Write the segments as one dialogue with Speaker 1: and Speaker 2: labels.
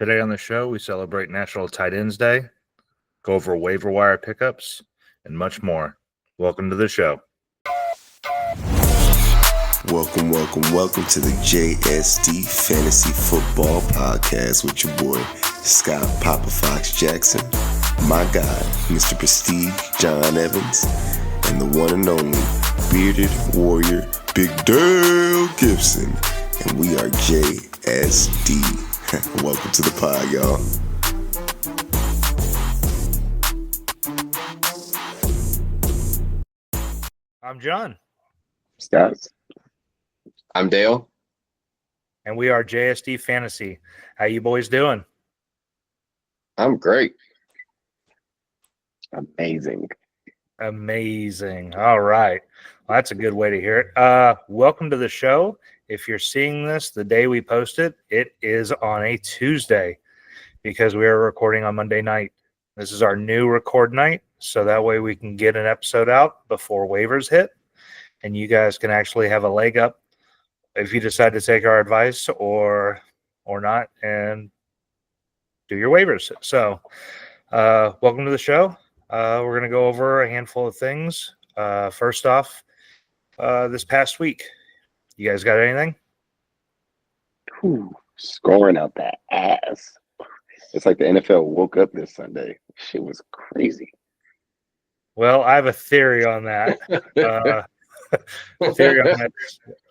Speaker 1: Today on the show, we celebrate National Tight Ends Day, go over waiver wire pickups, and much more. Welcome to the show.
Speaker 2: Welcome to the JSD Fantasy Football Podcast with your boy, Scott Papa Fox Jackson, my guy, Mr. Prestige John Evans, and the one and only bearded warrior, Big Dale Gibson. And we are JSD. Welcome to the pod, y'all.
Speaker 1: I'm John.
Speaker 3: Scott.
Speaker 4: I'm Dale.
Speaker 1: And we are JSD Fantasy. How you boys doing?
Speaker 4: I'm great.
Speaker 3: Amazing.
Speaker 1: All right. Well, that's a good way to hear it. Welcome to the show. If you're seeing this the day we post it, it is on a Tuesday because we are recording on Monday night. This is our new record night, so that way we can get an episode out before waivers hit, and you guys can actually have a leg up if you decide to take our advice or not and do your waivers. So welcome to the show. We're going to go over a handful of things. First off, this past week, you guys got anything?
Speaker 3: Scoring out that ass. It's like the NFL woke up this Sunday. Shit was crazy.
Speaker 1: Well, I have a theory on that.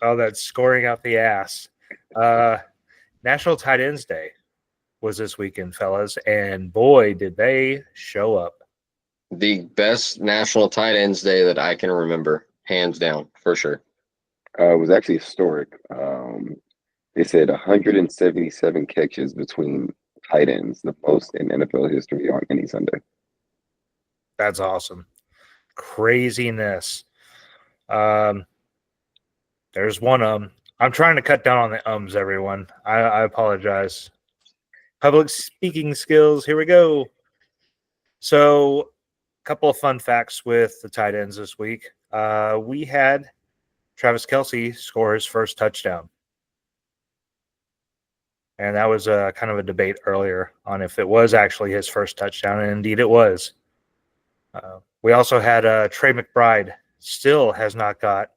Speaker 1: All that scoring out the ass. National Tight Ends Day was this weekend, fellas, and boy, did they show up.
Speaker 4: The best National Tight Ends Day that I can remember, hands down, for sure.
Speaker 3: It was actually historic. They said 177 catches between tight ends, the most in NFL history on any Sunday.
Speaker 1: That's awesome. Craziness. There's one I'm trying to cut down on the ums, everyone. I apologize. Public speaking skills. Here we go. So, a couple of fun facts with the tight ends this week. We had Travis Kelce score his first touchdown. And that was kind of a debate earlier on if it was actually his first touchdown, and indeed it was. We also had Trey McBride still has not got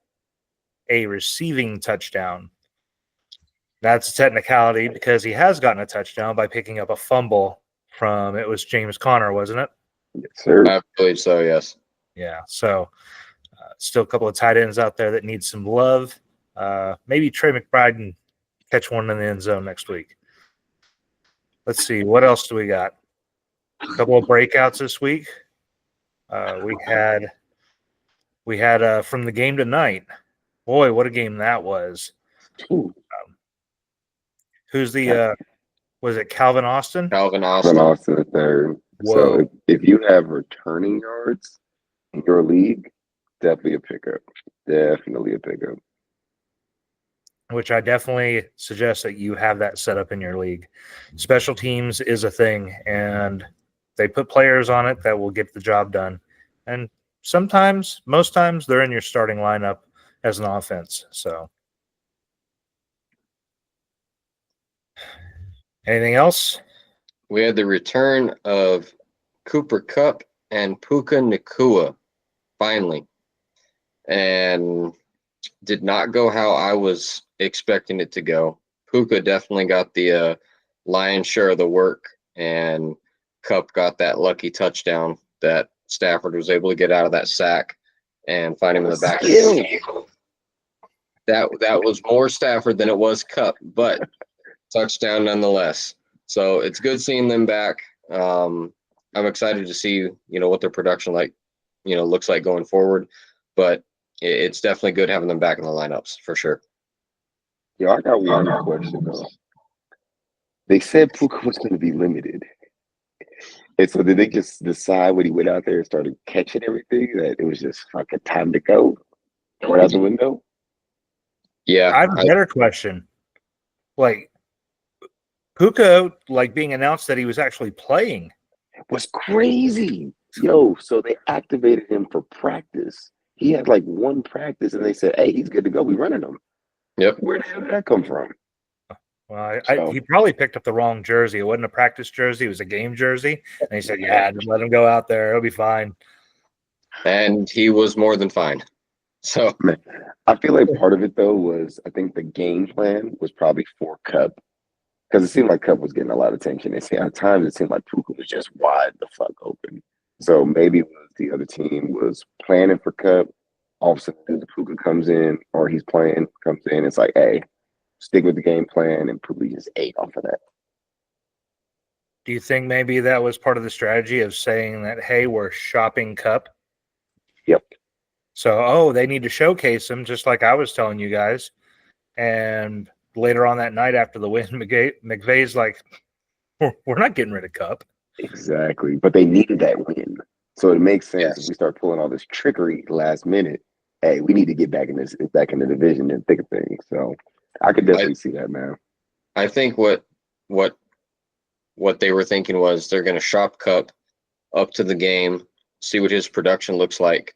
Speaker 1: a receiving touchdown. That's a technicality because he has gotten a touchdown by picking up a fumble from, it was James Conner, wasn't it?
Speaker 3: Yes, sir.
Speaker 4: I believe so, yes.
Speaker 1: Yeah, so still a couple of tight ends out there that need some love. Maybe Trey McBride can catch one in the end zone next week. Let's see, what else do we got? A couple of breakouts this week. We had from the game tonight. Boy, what a game that was. Who's the was it Calvin Austin?
Speaker 4: Calvin
Speaker 3: Calvin
Speaker 4: Austin.
Speaker 3: Austin the third.
Speaker 1: Whoa.
Speaker 3: So if you have returning yards in your league, definitely a pickup.
Speaker 1: Which I definitely suggest that you have that set up in your league. Special teams is a thing, and they put players on it that will get the job done. And sometimes, most times, they're in your starting lineup as an offense. So, anything else?
Speaker 4: We had the return of Cooper Kupp and Puka Nacua, finally. And did not go how I was expecting it to go. Puka definitely got the lion's share of the work, and Kupp got that lucky touchdown that Stafford was able to get out of that sack and find him in the back. That was more Stafford than it was Kupp, but touchdown nonetheless. So it's good seeing them back. I'm excited to see, what their production looks like going forward, but it's definitely good having them back in the lineups for sure.
Speaker 3: Yo, I got one question though. They said Puka was going to be limited. And so did they just decide when he went out there and started catching everything that it was just fucking time to go? Right out the window?
Speaker 4: Yeah.
Speaker 1: I have a better question. Like, Puka, being announced that he was actually playing.
Speaker 3: It was crazy. Yo, so they activated him for practice. He had one practice and they said, hey, he's good to go. We running him.
Speaker 4: Yep.
Speaker 3: Where the hell did that come from?
Speaker 1: Well,
Speaker 3: So
Speaker 1: he probably picked up the wrong jersey. It wasn't a practice jersey. It was a game jersey. And he said, yeah, just let him go out there. It'll be fine.
Speaker 4: And he was more than fine. So
Speaker 3: man, I feel like part of it though was I think the game plan was probably for Cup because it seemed like Cup was getting a lot of attention. At times it seemed like Puka was just wide the fuck open. So maybe it was the other team was planning for Cup. All of a sudden, the Puka comes in or he's playing, comes in. It's like, hey, stick with the game plan, and Puka just ate off of that.
Speaker 1: Do you think maybe that was part of the strategy of saying that, hey, we're shopping Cup?
Speaker 3: Yep.
Speaker 1: So, they need to showcase him, just like I was telling you guys. And later on that night after the win, McVay's like, we're not getting rid of Cup.
Speaker 3: Exactly. But they needed that win. So it makes sense
Speaker 4: Yes.
Speaker 3: if we start pulling all this trickery last minute. Hey, we need to get back in the division and thick of things. So I could definitely see that, man.
Speaker 4: I think what they were thinking was they're going to shop Cup up to the game, see what his production looks like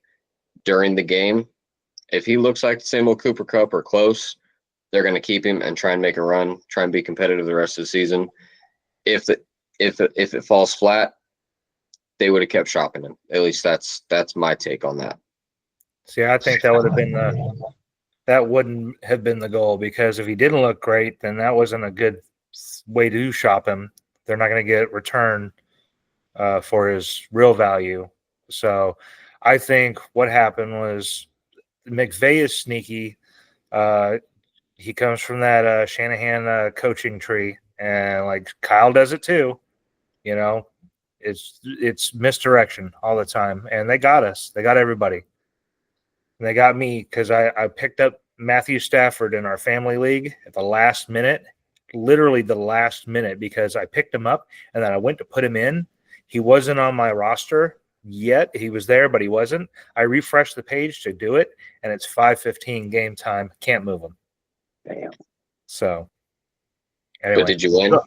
Speaker 4: during the game. If he looks like the same old Cooper Cup or close, they're going to keep him and try and make a run, try and be competitive the rest of the season. If it falls flat, they would have kept shopping him. At least that's my take on that.
Speaker 1: See, I think that wouldn't have been the goal, because if he didn't look great, then that wasn't a good way to shop him. They're not going to get return for his real value. So I think what happened was McVay is sneaky. He comes from that Shanahan coaching tree, and like Kyle does it too. You know, it's misdirection all the time, and they got us. They got everybody. And they got me because I picked up Matthew Stafford in our family league at the last minute, literally the last minute, because I picked him up and then I went to put him in. He wasn't on my roster yet. He was there, but he wasn't. I refreshed the page to do it, and it's 5:15 game time. Can't move him.
Speaker 3: Damn.
Speaker 1: So, anyway.
Speaker 4: But did you win?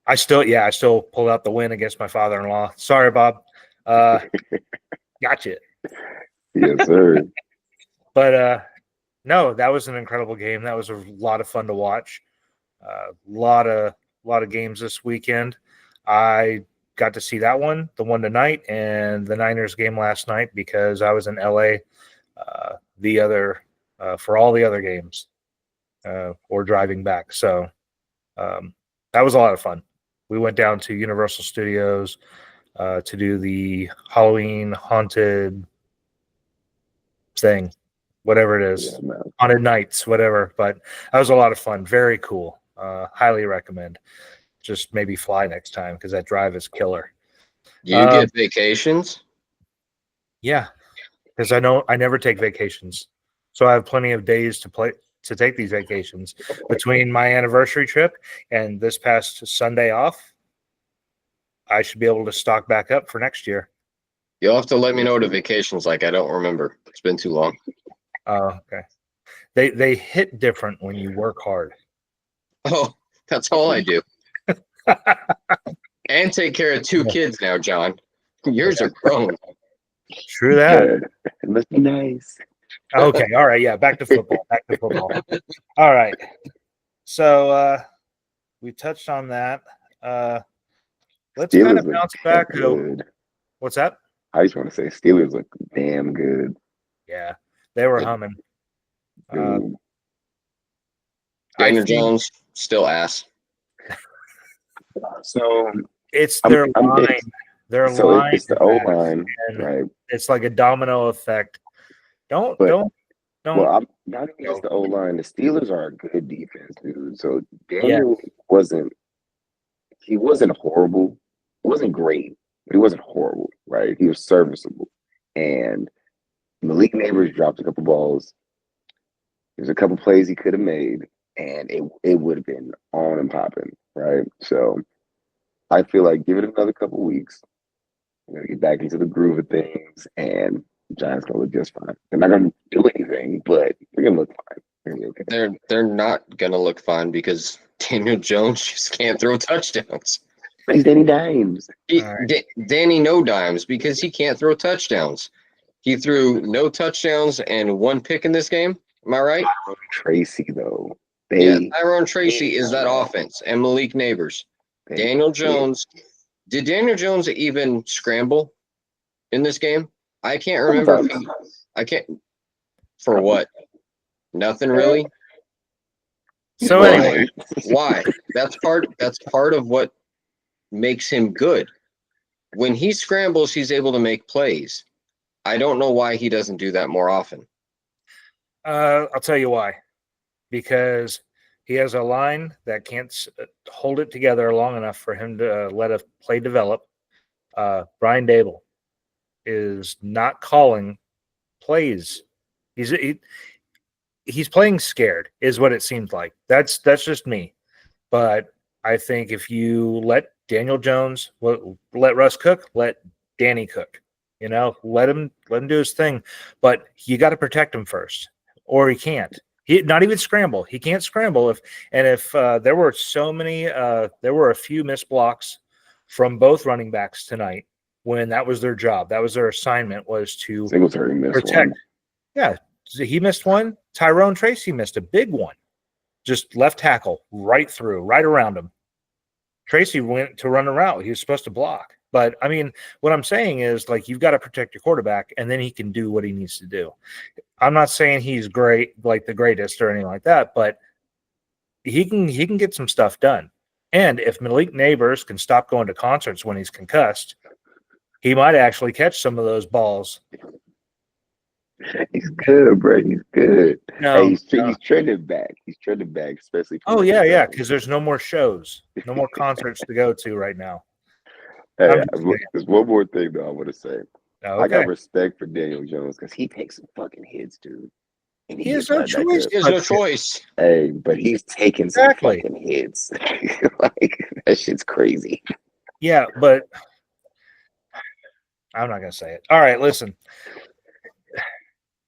Speaker 1: I still pulled out the win against my father-in-law. Sorry, Bob. Gotcha.
Speaker 3: Yes, sir.
Speaker 1: But no, that was an incredible game. That was a lot of fun to watch. A lot of games this weekend. I got to see that one, the one tonight, and the Niners game last night, because I was in LA for all the other games or driving back. So that was a lot of fun. We went down to Universal Studios to do the Halloween haunted thing, whatever it is, haunted nights, whatever. But that was a lot of fun. Very cool. Highly recommend. Just maybe fly next time, because that drive is killer.
Speaker 4: You get vacations?
Speaker 1: Yeah, because I never take vacations, so I have plenty of days to take these vacations between my anniversary trip and this past Sunday off. I should be able to stock back up for next year.
Speaker 4: You'll have to let me know what a vacation's like. I don't remember. It's been too long.
Speaker 1: Oh, okay. They hit different when you work hard.
Speaker 4: Oh, that's all I do. And take care of 2 kids now, John. Yours are grown.
Speaker 1: True that.
Speaker 3: It must be nice.
Speaker 1: Okay, all right, yeah, back to football. All right. So we touched on that. Let's kind of bounce back. What's that?
Speaker 3: I just want to say Steelers look damn good.
Speaker 1: Yeah, they were humming.
Speaker 4: Daniel Jones, still ass.
Speaker 3: So
Speaker 1: it's their line. Their line.
Speaker 3: It's the O line, right?
Speaker 1: It's like a domino effect. Don't.
Speaker 3: Well, I'm not against the O line. The Steelers are a good defense, dude. So Daniel wasn't horrible. He wasn't great, but he wasn't horrible, right? He was serviceable. And Malik Neighbors dropped a couple balls. There's a couple plays he could have made, and it would have been on and popping, right? So I feel like give it another couple weeks. We're gonna get back into the groove of things, and the Giants gonna look just fine. They're not gonna do anything, but they're gonna look fine. They're gonna be okay.
Speaker 4: They're not gonna look fine because Daniel Jones just can't throw touchdowns.
Speaker 3: He's Danny Dimes.
Speaker 4: Danny no dimes because he can't throw touchdowns. He threw no touchdowns and 1 pick in this game. Am I right?
Speaker 3: Tracy though.
Speaker 4: Tyrone Tracy is that offense, and Malik Neighbors. Daniel Jones. Did Daniel Jones even scramble in this game? I can't remember. I can't. For what? Nothing really.
Speaker 1: So anyway,
Speaker 4: why? That's part of what makes him good. When he scrambles, he's able to make plays. I don't know why he doesn't do that more often.
Speaker 1: I'll tell you why. Because he has a line that can't hold it together long enough for him to let a play develop. Brian Dable is not calling plays. He's playing scared, is what it seems like. That's just me. But I think if you let Daniel Jones, let Russ cook, let Danny cook. Let him do his thing. But you got to protect him first, or he can't. He not even scramble. He can't scramble if there were there were a few missed blocks from both running backs tonight when that was their job. That was their assignment, was to protect. Yeah, he missed one. Tyrone Tracy missed a big one. Just left tackle right through, right around him. Tracy went to run a route. He was supposed to block. But, I mean, what I'm saying is, like, you've got to protect your quarterback, and then he can do what he needs to do. I'm not saying he's great, like the greatest or anything like that, but he can get some stuff done. And if Malik Neighbors can stop going to concerts when he's concussed, he might actually catch some of those balls.
Speaker 3: He's good, bro. He's good. Hey, he's trending back. He's trending back, especially.
Speaker 1: Yeah, because there's no more shows, no more concerts to go to right now.
Speaker 3: Hey, there's one more thing though I want to say.
Speaker 1: Okay.
Speaker 3: I got respect for Daniel Jones because he takes some fucking hits, dude. And
Speaker 1: he has no choice.
Speaker 4: He has no choice.
Speaker 3: Hey, but he's taking some fucking hits. Like, that shit's crazy.
Speaker 1: Yeah, but I'm not gonna say it. All right, listen.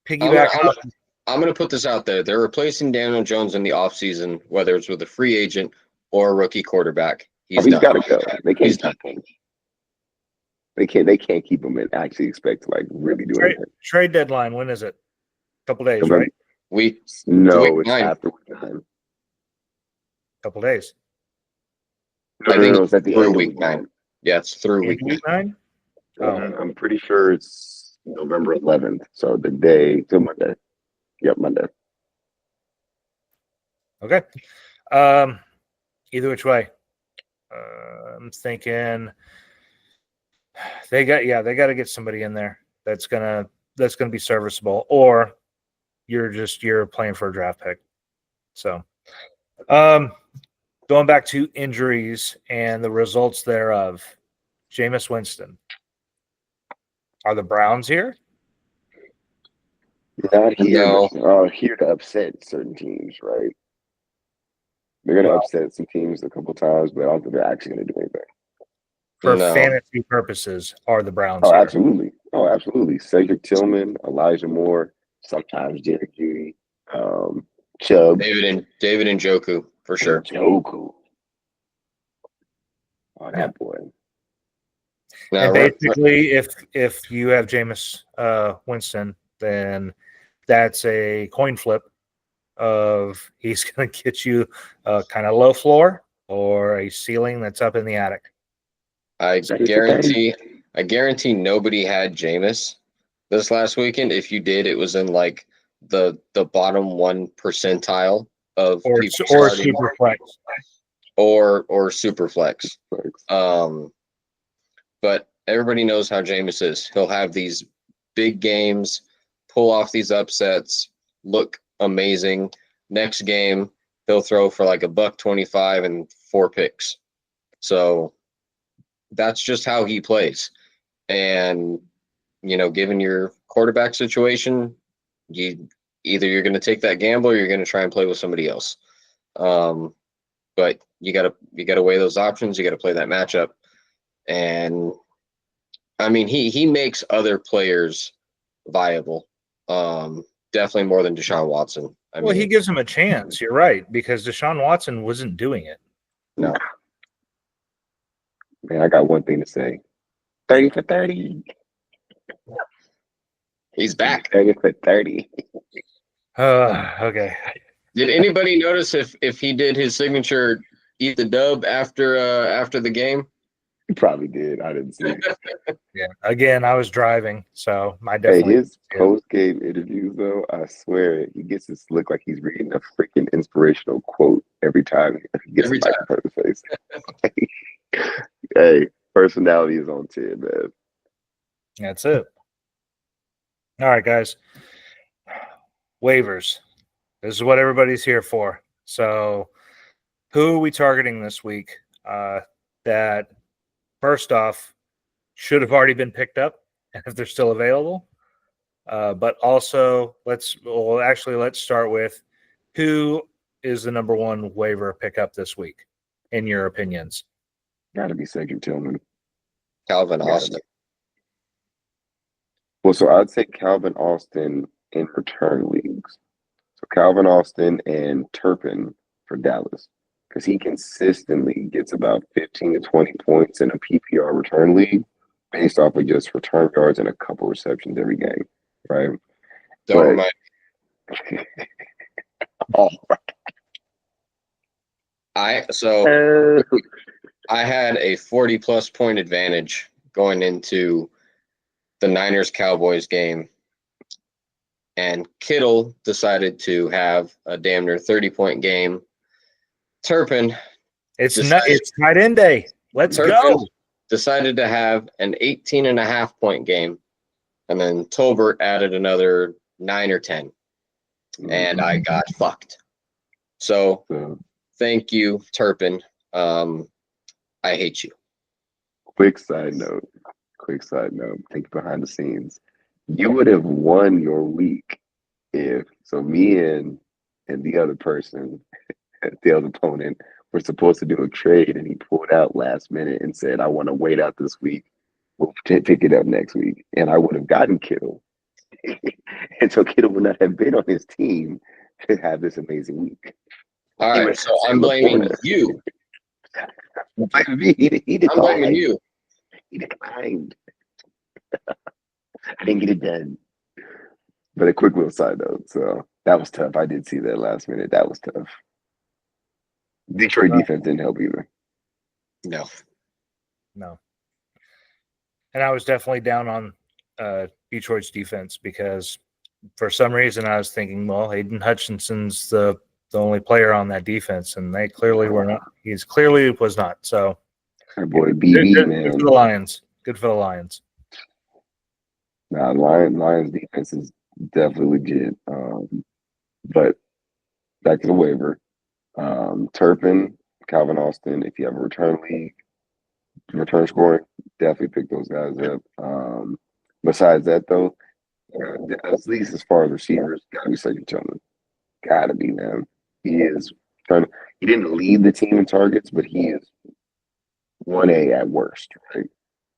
Speaker 1: Piggyback.
Speaker 4: I'm gonna put this out there. They're replacing Daniel Jones in the offseason, whether it's with a free agent or a rookie quarterback. He's
Speaker 3: got to go. They can't keep him. They can't keep him and actually expect to, like, really do anything.
Speaker 1: Trade deadline. When is it? A couple days, right?
Speaker 3: It's after week 9.
Speaker 1: Couple days.
Speaker 4: I think it's at the end of week 9. Yeah, it's through week
Speaker 1: 9.
Speaker 3: I'm pretty sure it's November 11th. So the day till Monday. Yep, Monday.
Speaker 1: Okay. Either which way. I'm thinking they got to get somebody in there that's gonna be serviceable, or you're playing for a draft pick. So going back to injuries and the results thereof, Jameis Winston. Are the Browns here?
Speaker 3: Not here. No. Here to upset certain teams, right? They're going to upset some teams a couple times, but I don't think they're actually going to do anything.
Speaker 1: For fantasy purposes, are the Browns here?
Speaker 3: Absolutely. Oh, absolutely. Cedric Tillman, Elijah Moore, sometimes Jerry Judy, Chubb.
Speaker 4: David Njoku, for sure.
Speaker 3: Njoku. Oh, that boy.
Speaker 1: And basically, if you have Jameis Winston, then that's a coin flip of he's going to get you a kind of low floor or a ceiling that's up in the attic.
Speaker 4: I guarantee nobody had Jameis this last weekend. If you did, it was in like the bottom 1 percentile of people
Speaker 1: or super flex
Speaker 4: or super flex. But everybody knows how Jameis is. He'll have these big games, pull off these upsets, look amazing. Next game, he'll throw for like $125 and 4 picks. So that's just how he plays. And, given your quarterback situation, you're going to take that gamble or you're going to try and play with somebody else. But you got to weigh those options. You got to play that matchup. And I mean, he makes other players viable. Definitely more than Deshaun Watson.
Speaker 1: He gives him a chance. You're right, because Deshaun Watson wasn't doing it.
Speaker 4: No.
Speaker 3: Man, I got one thing to say. 30 for 30.
Speaker 4: He's back.
Speaker 3: 30 for 30.
Speaker 1: Okay.
Speaker 4: Did anybody notice if he did his signature eat the dub after the game?
Speaker 3: He probably did. I didn't see it.
Speaker 1: Yeah. Again, I was driving, so I
Speaker 3: Hey,
Speaker 1: definitely.
Speaker 3: his post-game interviews, though, I swear, he gets this look like he's reading a freaking inspirational quote every time he gets
Speaker 4: Every
Speaker 3: a microphone in his face. Hey, personality is on 10, man.
Speaker 1: That's it. All right, guys. Waivers. This is what everybody's here for. So, who are we targeting this week? That first off should have already been picked up, and if they're still available. But also, let's start with who is the number one waiver pickup this week, in your opinions?
Speaker 3: Got to be Cedric Tillman.
Speaker 4: Calvin
Speaker 3: Yeah.
Speaker 4: Austin.
Speaker 3: Well, so I'd say Calvin Austin in return leagues. So Calvin Austin and Turpin for Dallas, because he consistently gets about 15 to 20 points in a PPR return league based off of just return yards and a couple receptions every game, right?
Speaker 4: Don't
Speaker 3: But-
Speaker 4: remind.
Speaker 3: Oh,
Speaker 4: I had a 40+ point advantage going into the Niners Cowboys game, and Kittle decided to have a damn near 30-point game. Turpin
Speaker 1: It's
Speaker 4: Decided-
Speaker 1: tight end day. Let's
Speaker 4: Turpin
Speaker 1: go.
Speaker 4: decided to have an 18.5-point game, and then Tolbert added another 9 or 10, and I got fucked. So
Speaker 3: So,
Speaker 4: thank you, Turpin. I hate you.
Speaker 3: quick side note, think behind the scenes. You would have won your week if me and the other person, the other opponent, were supposed to do a trade, and he pulled out last minute and said, I want to wait out this week. We'll pick it up next week. And I would have gotten Kittle. And so Kittle would not have been on his team to have this amazing week.
Speaker 4: All
Speaker 3: He
Speaker 4: right,
Speaker 3: was
Speaker 4: so I'm blaming you.
Speaker 3: He
Speaker 4: I'm
Speaker 3: declined.
Speaker 4: blaming you.
Speaker 3: He declined. I didn't get it done. But a quick little side note. So that was tough. I did see that last minute. That was tough. Detroit defense didn't help either.
Speaker 4: No.
Speaker 1: And I was definitely down on Detroit's defense because for some reason I was thinking, well, Hayden Hutchinson's the only player on that defense, and they clearly were not. He's clearly was not. So,
Speaker 3: Our boy
Speaker 1: good,
Speaker 3: BB,
Speaker 1: good
Speaker 3: man.
Speaker 1: for the Lions. Good for the Lions.
Speaker 3: Nah, Lions defense is definitely legit. But back to the waiver. Turpin, Calvin Austin, if you have a return scoring, definitely pick those guys up. Besides that, though, at least as far as receivers, gotta be Cedric Tillman. Gotta be, man. He didn't lead the team in targets, but he is 1A at worst, right?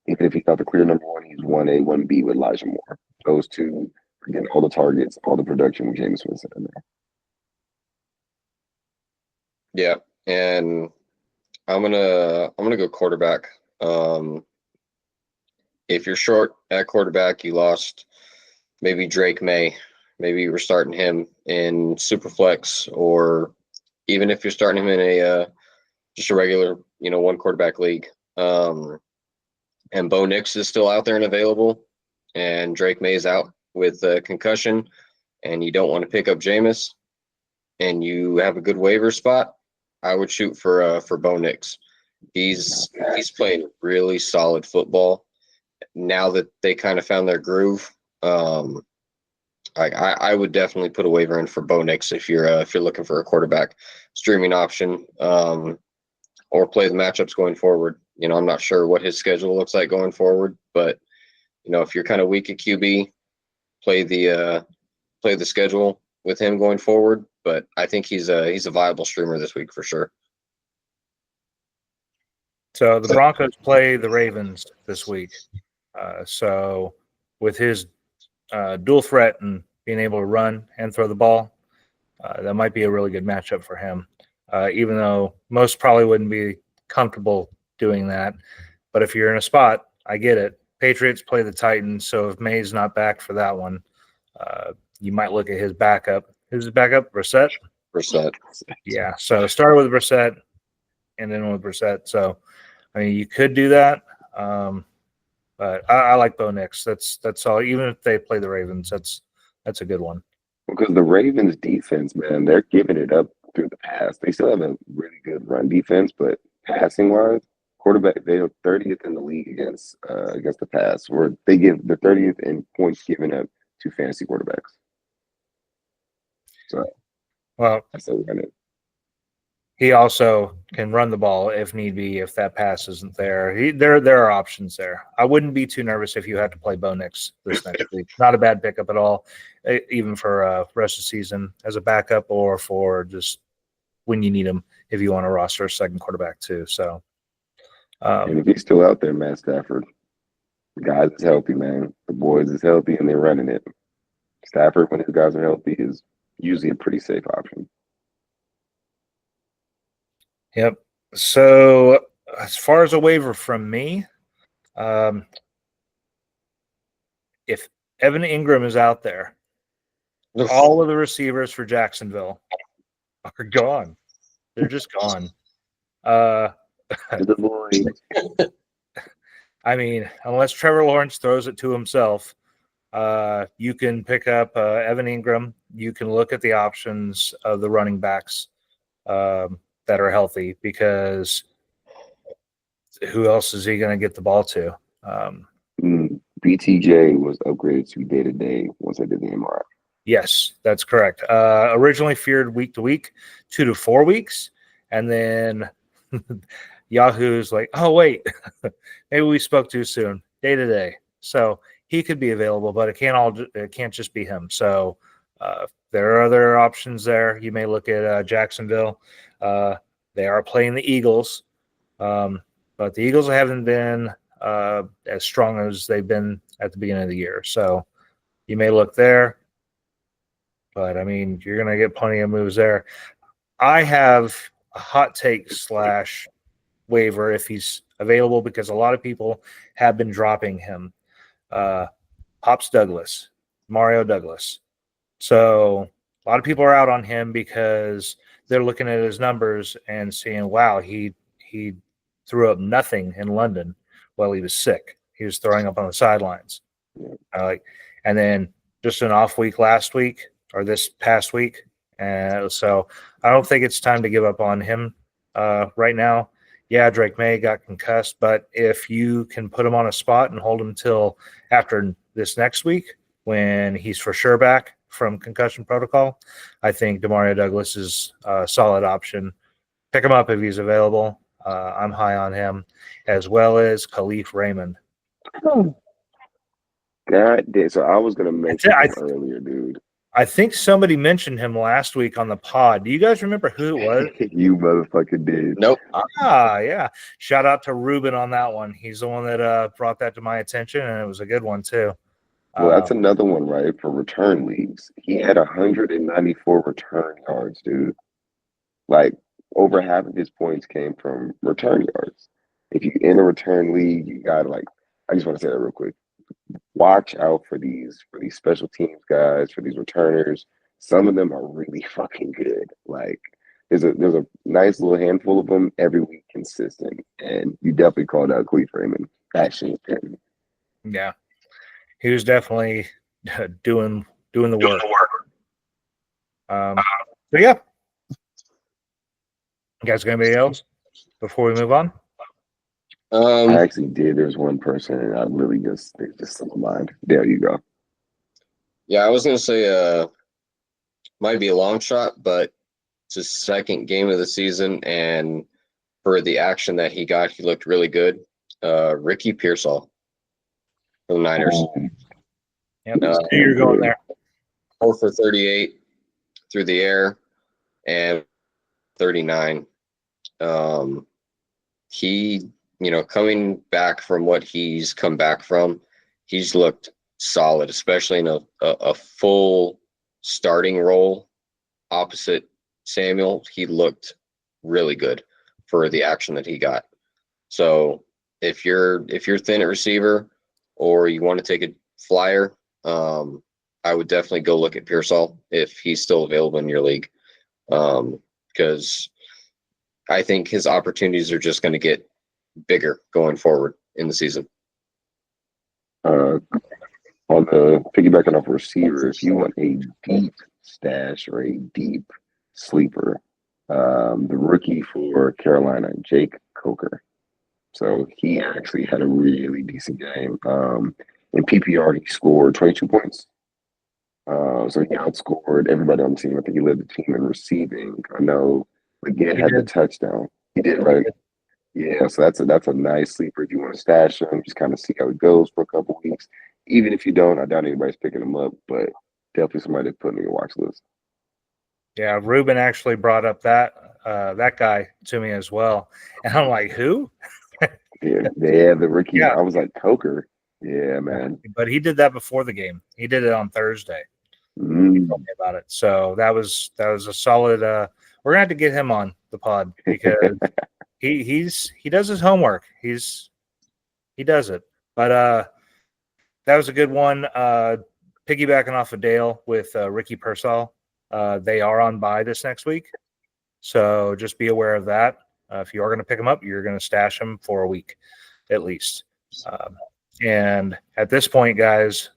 Speaker 3: Even if he's not the clear number one, he's 1A, 1B with Elijah Moore. Those two are getting all the targets, all the production with James Winston in there.
Speaker 4: Yeah, and I'm gonna go quarterback. If you're short at quarterback, you lost maybe Drake May. Maybe you were starting him in Superflex, or even if you're starting him in a just a regular, one quarterback league. And Bo Nix is still out there and available, and Drake May's out with a concussion, and you don't want to pick up Jameis, and you have a good waiver spot. I would shoot for Bo Nix. He's playing really solid football now that they kind of found their groove. I would definitely put a waiver in for Bo Nix if you're looking for a quarterback streaming option, or play the matchups going forward. I'm not sure what his schedule looks like going forward, but if you're kind of weak at QB, play the schedule with him going forward. But I think he's a viable streamer this week for sure.
Speaker 1: So the Broncos play the Ravens this week. So with his dual threat and being able to run and throw the ball, that might be a really good matchup for him. Even though most probably wouldn't be comfortable doing that. But if you're in a spot, I get it. Patriots play the Titans, so if May's not back for that one, you might look at his backup. Who's his backup? Brissett?
Speaker 4: Brissett.
Speaker 1: Yeah, so started with Brissett and then with Brissett. So, I mean, you could do that, but I like Bo Nix. That's all. Even if they play the Ravens, that's a good one.
Speaker 3: Because the Ravens defense, man, they're giving it up through the pass. They still have a really good run defense, but passing wise, quarterback they are 30th in the league against the pass, where they give the 30th in points given up to fantasy quarterbacks. So
Speaker 1: Well,
Speaker 3: I still run it.
Speaker 1: he also can run the ball if need be, if that pass isn't there. There are options there. I wouldn't be too nervous if you had to play Bo Nix this next week. Not a bad pickup at all, even for rest of the season as a backup or for just when you need him if you want to roster a second quarterback too. So,
Speaker 3: And if he's still out there, Matt Stafford, the guys is healthy, man. The boys is healthy and they're running it. Stafford, when his guys are healthy, is usually a pretty safe option.
Speaker 1: yep. So as far as a waiver from me, if Evan Ingram is out there, all of the receivers for Jacksonville are gone. They're just gone.
Speaker 3: The boy.
Speaker 1: I mean, unless Trevor Lawrence throws it to himself, you can pick up Evan Ingram. You can look at the options of the running backs that are healthy, because who else is he going to get the ball to?
Speaker 3: BTJ was upgraded to day-to-day once I did the MRI.
Speaker 1: Yes, that's correct. Originally feared week to week, 2 to 4 weeks, and then Yahoo's like, oh wait, maybe we spoke too soon. Day to day, so he could be available, but it can't just be him. So there are other options there. You may look at Jacksonville. They are playing the Eagles, but the Eagles haven't been as strong as they've been at the beginning of the year. So you may look there. But, I mean, you're going to get plenty of moves there. I have a hot take / waiver if he's available, because a lot of people have been dropping him. Pops Douglas, Mario Douglas. So a lot of people are out on him because they're looking at his numbers and seeing, wow, he threw up nothing in London while he was sick. He was throwing up on the sidelines. And then just an off week last week, or this past week. So I don't think it's time to give up on him right now. Yeah, Drake May got concussed, but if you can put him on a spot and hold him till after this next week when he's for sure back from concussion protocol, I think Demario Douglas is a solid option. Pick him up if he's available. I'm high on him, as well as Khalif Raymond.
Speaker 3: God damn. So I was going to mention him earlier, dude.
Speaker 1: I think somebody mentioned him last week on the pod. Do you guys remember who it was?
Speaker 3: You motherfucker did.
Speaker 4: Nope.
Speaker 1: Yeah. Shout out to Ruben on that one. He's the one that brought that to my attention, and it was a good one too.
Speaker 3: Well, that's another one, right? For return leagues, he had 194 return yards, dude. Like over half of his points came from return yards. If you in a return league, you gotta I just want to say that real quick. Watch out for these special teams guys, for these returners. Some of them are really fucking good. Like there's a nice little handful of them every week, consistent. And you definitely called out Khalif Raymond. That shit.
Speaker 1: Yeah, he was definitely doing the work. So yeah, you guys got anybody else before we move on?
Speaker 3: I actually did. There's one person, and I really just slipped my mind. There you go.
Speaker 4: Yeah, I was gonna say might be a long shot, but it's his second game of the season, and for the action that he got, he looked really good. Ricky Pearsall for the Niners.
Speaker 1: Yep, you're going there.
Speaker 4: 4 for 38 through the air and 39. He, coming back from what he's come back from, he's looked solid, especially in a full starting role opposite Samuel. He looked really good for the action that he got. So if you're thin at receiver or you want to take a flyer, I would definitely go look at Pearsall if he's still available in your league. because I think his opportunities are just going to get bigger going forward in the season.
Speaker 3: On the piggybacking off receiver, if you want a deep stash or a deep sleeper, the rookie for Carolina, Jake Coker. So he actually had a really decent game. In PPR, he scored 22 points. So he outscored everybody on the team. I think he led the team in receiving. I know Leggett had the touchdown. He did, right? Yeah, so that's a nice sleeper if you want to stash him, just kind of see how it goes for a couple weeks. Even if you don't, I doubt anybody's picking him up, but definitely somebody to put on your watch list.
Speaker 1: Yeah, Ruben actually brought up that guy to me as well, and I'm like, who?
Speaker 3: Yeah, the rookie.
Speaker 1: Yeah.
Speaker 3: I was like, Coker. Yeah, man.
Speaker 1: But he did that before the game. He did it on Thursday. He told me about it. So that was a solid. We're gonna have to get him on the pod because he does his homework. He does it. But that was a good one. Piggybacking off of Dale with Ricky Pearsall. They are on bye this next week, so just be aware of that. If you are going to pick them up, you're going to stash them for a week at least. And at this point, guys,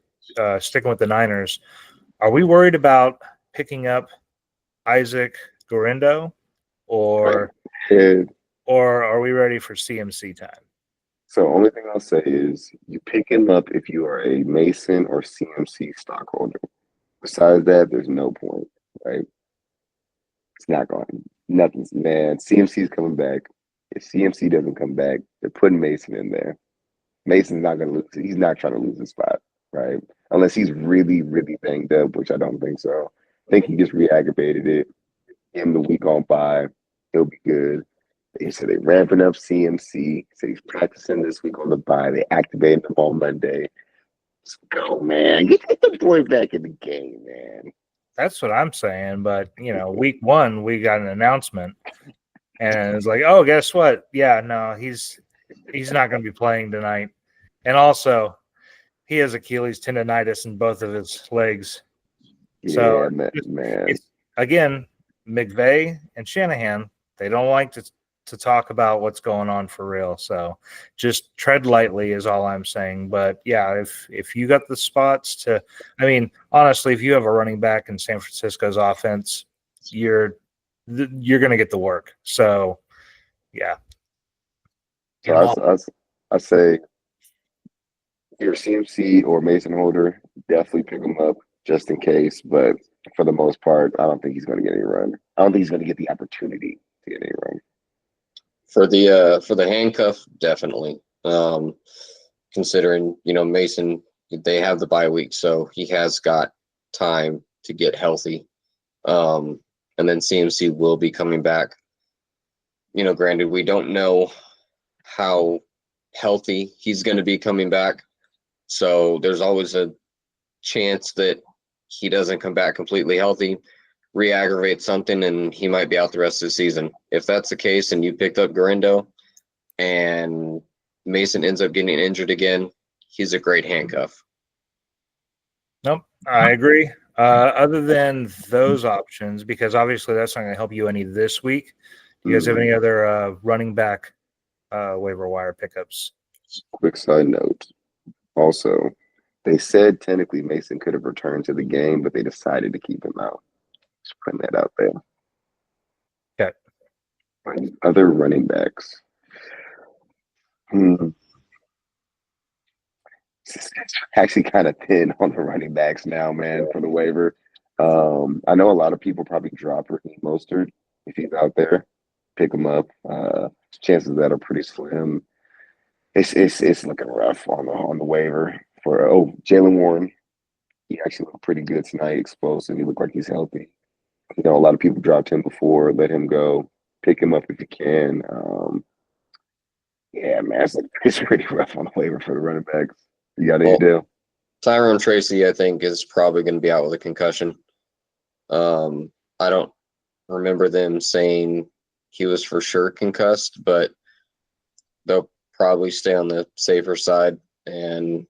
Speaker 1: sticking with the Niners, are we worried about picking up Isaac Gorindo, or are we ready for CMC time?
Speaker 3: So only thing I'll say is you pick him up if you are a Mason or CMC stockholder. Besides that, there's no point, right? It's not going. Nothing's, man. CMC's coming back. If CMC doesn't come back, they're putting Mason in there. Mason's not going to lose. He's not trying to lose his spot, right? Unless he's really, really banged up, which I don't think so. I think he just re-aggravated it. Give him the week on by. He'll be good. They said they're ramping up CMC. Said he's practicing this week on the bye. They activated him on Monday. Let's go, man. Get the boy back in the game, man.
Speaker 1: That's what I'm saying. But, week one, we got an announcement. And it's like, oh, guess what? Yeah, no, he's not going to be playing tonight. And also, he has Achilles tendonitis in both of his legs.
Speaker 3: Yeah,
Speaker 1: so,
Speaker 3: man.
Speaker 1: Again, McVay and Shanahan, they don't like to talk about what's going on for real. So just tread lightly is all I'm saying. But yeah, if you got the spots to, honestly, if you have a running back in San Francisco's offense, you're going to get the work. So yeah.
Speaker 3: So I say your CMC or Mason holder, definitely pick him up just in case. But for the most part, I don't think he's going to get any run. I don't think he's going to get the opportunity to get any run.
Speaker 4: For the handcuff, definitely. Considering, Mason, they have the bye week, so he has got time to get healthy. And then CMC will be coming back. Granted, we don't know how healthy he's going to be coming back. So there's always a chance that he doesn't come back completely healthy, re-aggravate something, and he might be out the rest of the season. If that's the case and you picked up Gorindo and Mason ends up getting injured again, he's a great handcuff.
Speaker 1: Nope, I agree. Other than those options, because obviously that's not going to help you any this week, do you guys have any other running back waiver wire pickups?
Speaker 3: Quick side note. Also, they said technically Mason could have returned to the game, but they decided to keep him out. Just putting that out there.
Speaker 1: Okay.
Speaker 3: Other running backs. It's actually kind of thin on the running backs now, man, for the waiver. I know a lot of people probably drop Raheem Mostert if he's out there. Pick him up. Chances of that are pretty slim. It's looking rough on the waiver for Jaylen Warren. He actually looked pretty good tonight, explosive. He looked like he's healthy. A lot of people dropped him before. Let him go. Pick him up if you can. Yeah, man, it's pretty rough on the waiver for the running backs. You got any deal?
Speaker 4: Tyrone Tracy, I think, is probably going to be out with a concussion. I don't remember them saying he was for sure concussed, but they'll probably stay on the safer side. And,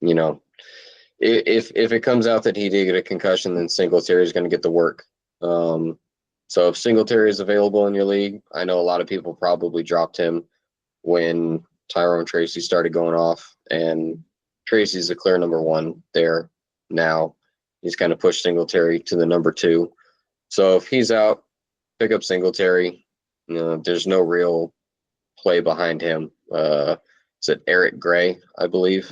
Speaker 4: if it comes out that he did get a concussion, then Singletary is going to get the work. So if Singletary is available in your league, I know a lot of people probably dropped him when Tyrone Tracy started going off, and Tracy's a clear number one there now. He's kind of pushed Singletary to the number 2. So if he's out, pick up Singletary. There's no real play behind him. Is it Eric Gray, I believe?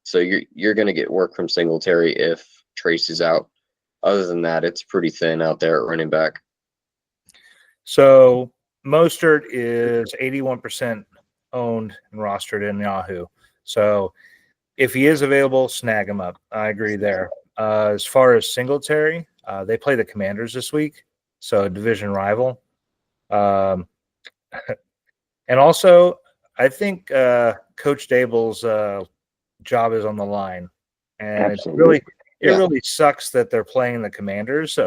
Speaker 4: So you're going to get work from Singletary if Tracy's out. Other than that, it's pretty thin out there at running back.
Speaker 1: So Mostert is 81% owned and rostered in Yahoo. So if he is available, snag him up. I agree there. As far as Singletary, they play the Commanders this week, so a division rival. And also, I think Coach Dable's job is on the line, and
Speaker 3: Absolutely.
Speaker 1: it really sucks that they're playing the Commanders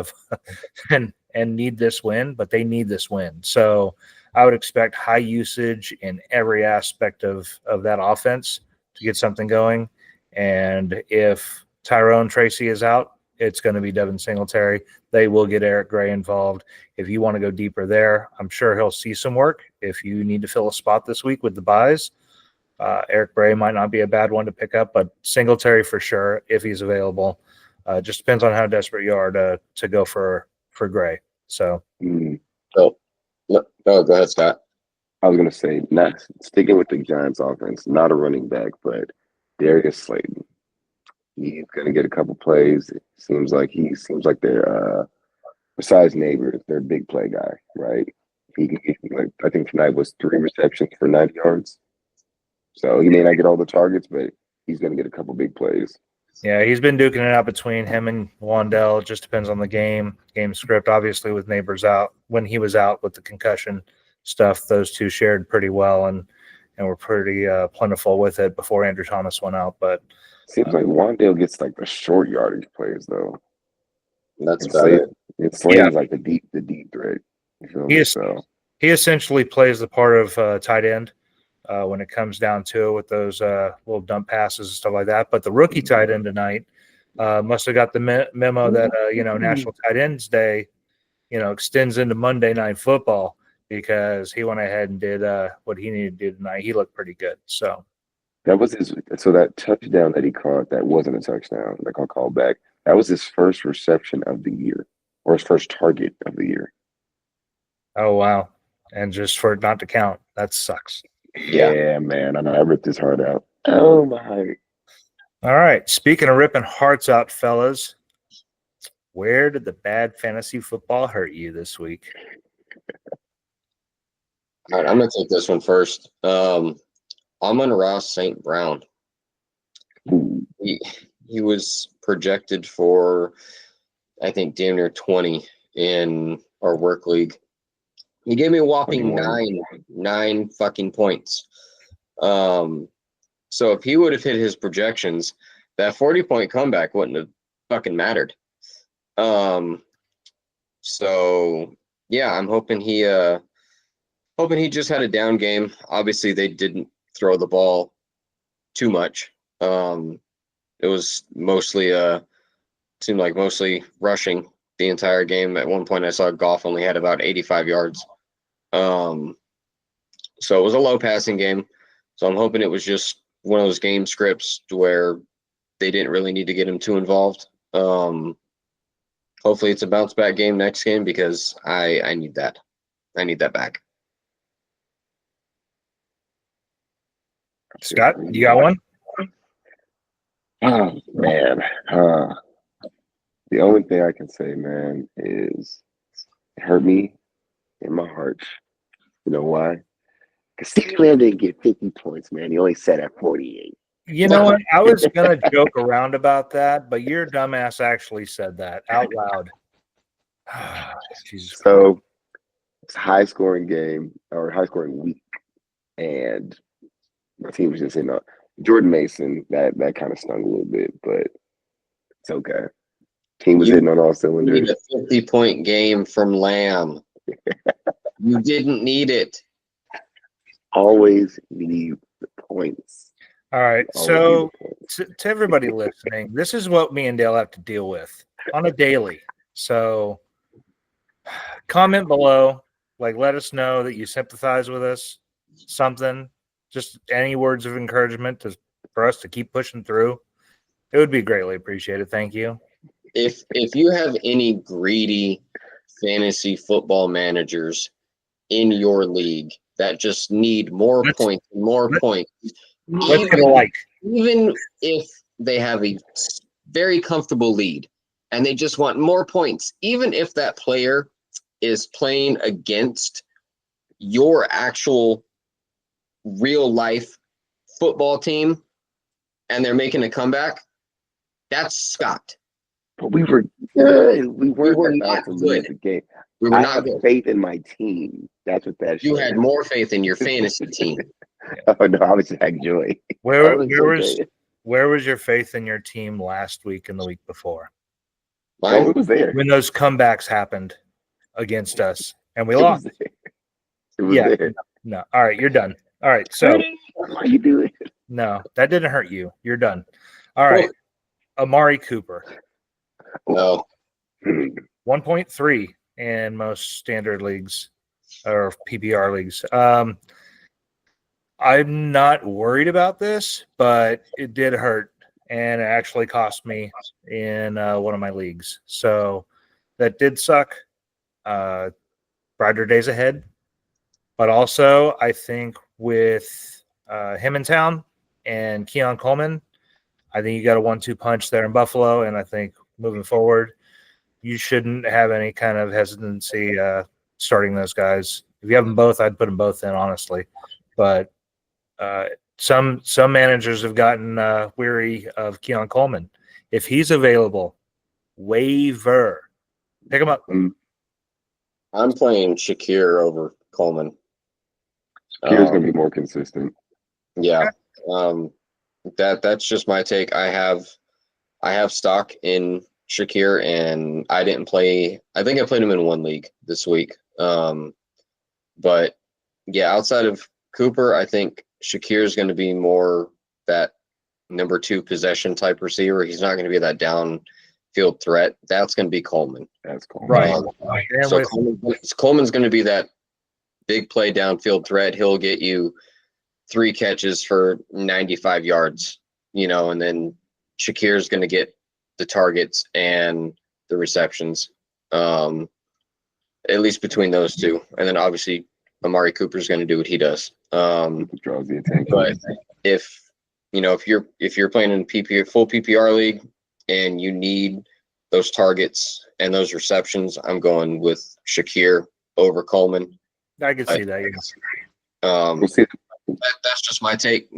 Speaker 1: and need this win, but they need this win. So I would expect high usage in every aspect of that offense to get something going. And if Tyrone Tracy is out, it's going to be Devin Singletary. They will get Eric Gray involved. If you want to go deeper there, I'm sure he'll see some work. If you need to fill a spot this week with the buys, Eric Gray might not be a bad one to pick up, but Singletary for sure if he's available. Just depends on how desperate you are to go for Gray. So,
Speaker 4: go ahead, Scott.
Speaker 3: I was going to say, not sticking with the Giants offense, not a running back, but Darius Slayton. He's going to get a couple plays. It seems like they're, besides Neighbors, they're a big play guy, right? He can get, I think tonight was 3 receptions for 90 yards. So he may not get all the targets, but he's going to get a couple big plays.
Speaker 1: Yeah, he's been duking it out between him and Wandell. It just depends on the game script. Obviously, with Neighbors out, when he was out with the concussion stuff, those two shared pretty well and were pretty plentiful with it before Andrew Thomas went out. But
Speaker 3: seems like Wandell gets like the short yardage plays though.
Speaker 4: That's about it.
Speaker 3: Slayton's like the deep threat. You feel me?
Speaker 1: He essentially plays the part of tight end. When it comes down to it with those little dump passes and stuff like that. But the rookie tight end tonight must have got the memo that, National Tight Ends Day, extends into Monday Night Football because he went ahead and did what he needed to do tonight. He looked pretty good. So
Speaker 3: that was that touchdown that he caught, that wasn't a touchdown, like I'll call back. That was his first reception of the year or his first target of the year.
Speaker 1: Oh, wow. And just for it not to count, that sucks.
Speaker 3: Yeah, man. I know. I ripped his heart out. Oh, my.
Speaker 1: All right. Speaking of ripping hearts out, fellas, where did the bad fantasy football hurt you this week?
Speaker 4: All right, I'm going to take this one first. Amon-Ra St. Brown. He was projected for, I think, damn near 20 in our work league. He gave me a whopping 9 fucking points. So if he would have hit his projections, that 40-point comeback wouldn't have fucking mattered. So yeah, I'm hoping he just had a down game. Obviously, they didn't throw the ball too much. It was mostly seemed like mostly rushing the entire game. At one point, I saw Goff only had about 85 yards. So it was a low passing game. So I'm hoping it was just one of those game scripts where they didn't really need to get him too involved. Hopefully it's a bounce back game next game because I need that. I need that back.
Speaker 1: Scott, you got one?
Speaker 3: Oh, man. The only thing I can say, man, is it hurt me in my heart. You know why? Because CeeDee Lamb didn't get 50 points, man. He only sat at 48.
Speaker 1: You know what? I was going to joke around about that, but your dumbass actually said that out loud. Jesus
Speaker 3: So it's a high-scoring game or high-scoring week, and my team was just hitting up. Jordan Mason, that kind of stung a little bit, but it's okay. Team was hitting on all cylinders.
Speaker 4: You need a 50-point game from Lamb. You didn't need it.
Speaker 3: Always need the points.
Speaker 1: All right. So to everybody listening, this is what me and Dale have to deal with on a daily. So comment below. Like, let us know that you sympathize with us. Something, just any words of encouragement for us to keep pushing through. It would be greatly appreciated. Thank you.
Speaker 4: If you have any greedy fantasy football managers in your league that just need more points,
Speaker 1: Let's get a like.
Speaker 4: even if they have a very comfortable lead and they just want more points, even if that player is playing against your actual real life football team and they're making a comeback, that's Scott.
Speaker 3: But we were good. We
Speaker 4: were
Speaker 3: weren't
Speaker 4: not
Speaker 3: about to lose
Speaker 4: good.
Speaker 3: the game.
Speaker 4: We were
Speaker 3: I
Speaker 4: not
Speaker 3: have
Speaker 4: good.
Speaker 3: faith in my team. That's what that
Speaker 4: You
Speaker 3: showed.
Speaker 4: had more faith in your fantasy team.
Speaker 3: Oh no, I was just having joy.
Speaker 1: Where
Speaker 3: Okay.
Speaker 1: was your faith in your team last week and the week before?
Speaker 3: Oh, it was there.
Speaker 1: When those comebacks happened against us and we
Speaker 3: It
Speaker 1: lost.
Speaker 3: was there. It was there.
Speaker 1: No. All right, you're done. All right, so
Speaker 3: Why you do it?
Speaker 1: no, that didn't hurt you. You're done. All right, Amari Cooper,
Speaker 4: No.
Speaker 1: 1.3 in most standard leagues or PPR leagues. I'm not worried about this, but it did hurt, and it actually cost me in one of my leagues. So that did suck. Brighter days ahead. But also, I think with him in town and Keon Coleman, I think you got a 1-2 punch there in Buffalo. And I think moving forward, you shouldn't have any kind of hesitancy starting those guys. If you have them both, I'd put them both in, honestly. But some managers have gotten weary of Keon Coleman. If he's available, waiver, pick him up.
Speaker 4: I'm playing Shakir over Coleman.
Speaker 3: Shakir's gonna be more consistent.
Speaker 4: Yeah. That's just my take. I have stock in Shakir, and I think I played him in one league this week. But yeah, outside of Cooper, I think Shakir is going to be more that number 2 possession type receiver. He's not going to be that downfield threat. That's going to be Coleman.
Speaker 3: That's Coleman.
Speaker 1: Right.
Speaker 4: So Coleman's going to be that big play downfield threat. He'll get you 3 catches for 95 yards, and then Shakir's going to get the targets and the receptions, at least between those two. And then obviously Amari Cooper's going to do what he does.
Speaker 3: Draws the attention.
Speaker 4: But if you're playing in full PPR league and you need those targets and those receptions, I'm going with Shakir over Coleman.
Speaker 1: I can see that. Yes.
Speaker 3: We'll see.
Speaker 4: That's just my take.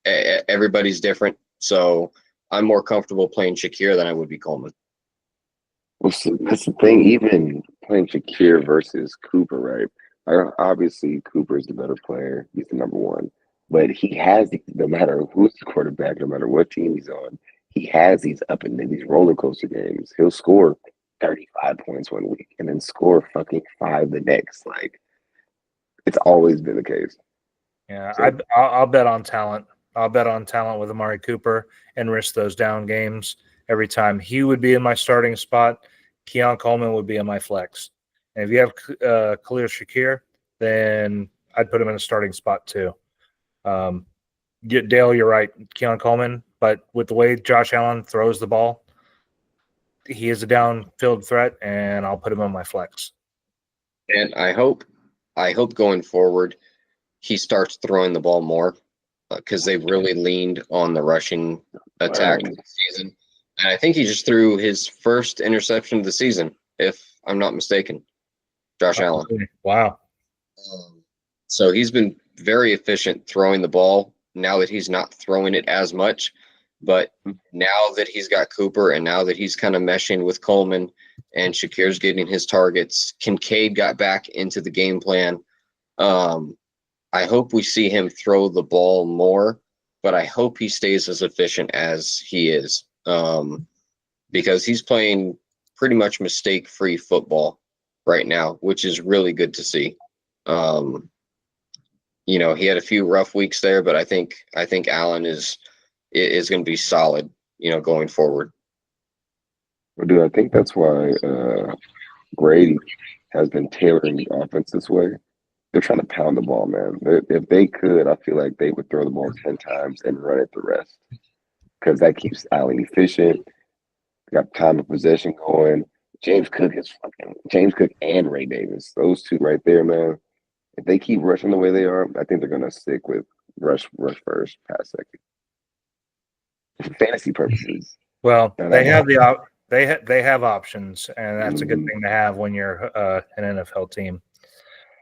Speaker 4: Everybody's different, so I'm more comfortable playing Shakir than I would be Coleman.
Speaker 3: Well, see, that's the thing. Even playing Shakir versus Cooper, right? Obviously, Cooper is the better player. He's the number 1. But he has, no matter who's the quarterback, no matter what team he's on, he has these up and these roller coaster games. He'll score 35 points one week and then score fucking 5 the next. Like, it's always been the case.
Speaker 1: Yeah, so, I'll bet on talent. I'll bet on talent with Amari Cooper and risk those down games every time. He would be in my starting spot. Keon Coleman would be in my flex. And if you have Khalil Shakir, then I'd put him in a starting spot too. Dale, you're right. Keon Coleman, but with the way Josh Allen throws the ball, he is a downfield threat, and I'll put him on my flex.
Speaker 4: And I hope going forward he starts throwing the ball more because they've really leaned on the rushing attack this season. And I think he just threw his first interception of the season, if I'm not mistaken. Josh Allen.
Speaker 1: Wow.
Speaker 4: So he's been very efficient throwing the ball now that he's not throwing it as much. But now that he's got Cooper and now that he's kind of meshing with Coleman and Shakir's getting his targets, Kincaid got back into the game plan. I hope we see him throw the ball more, but I hope he stays as efficient as he is because he's playing pretty much mistake-free football right now, which is really good to see. He had a few rough weeks there, but I think Allen is going to be solid, going forward.
Speaker 3: Well, dude, I think that's why Grady has been tailoring the offense this way. They're trying to pound the ball, man. If they could, I feel like they would throw the ball 10 times and run it the rest because that keeps Allen efficient. Got time of possession going. James Cook and Ray Davis. Those two right there, man. If they keep rushing the way they are, I think they're gonna stick with rush first, pass second. For fantasy purposes.
Speaker 1: Well,
Speaker 3: Now
Speaker 1: they
Speaker 3: that
Speaker 1: have they have options, and that's a good
Speaker 3: Mhm.
Speaker 1: thing to have when you're an NFL team.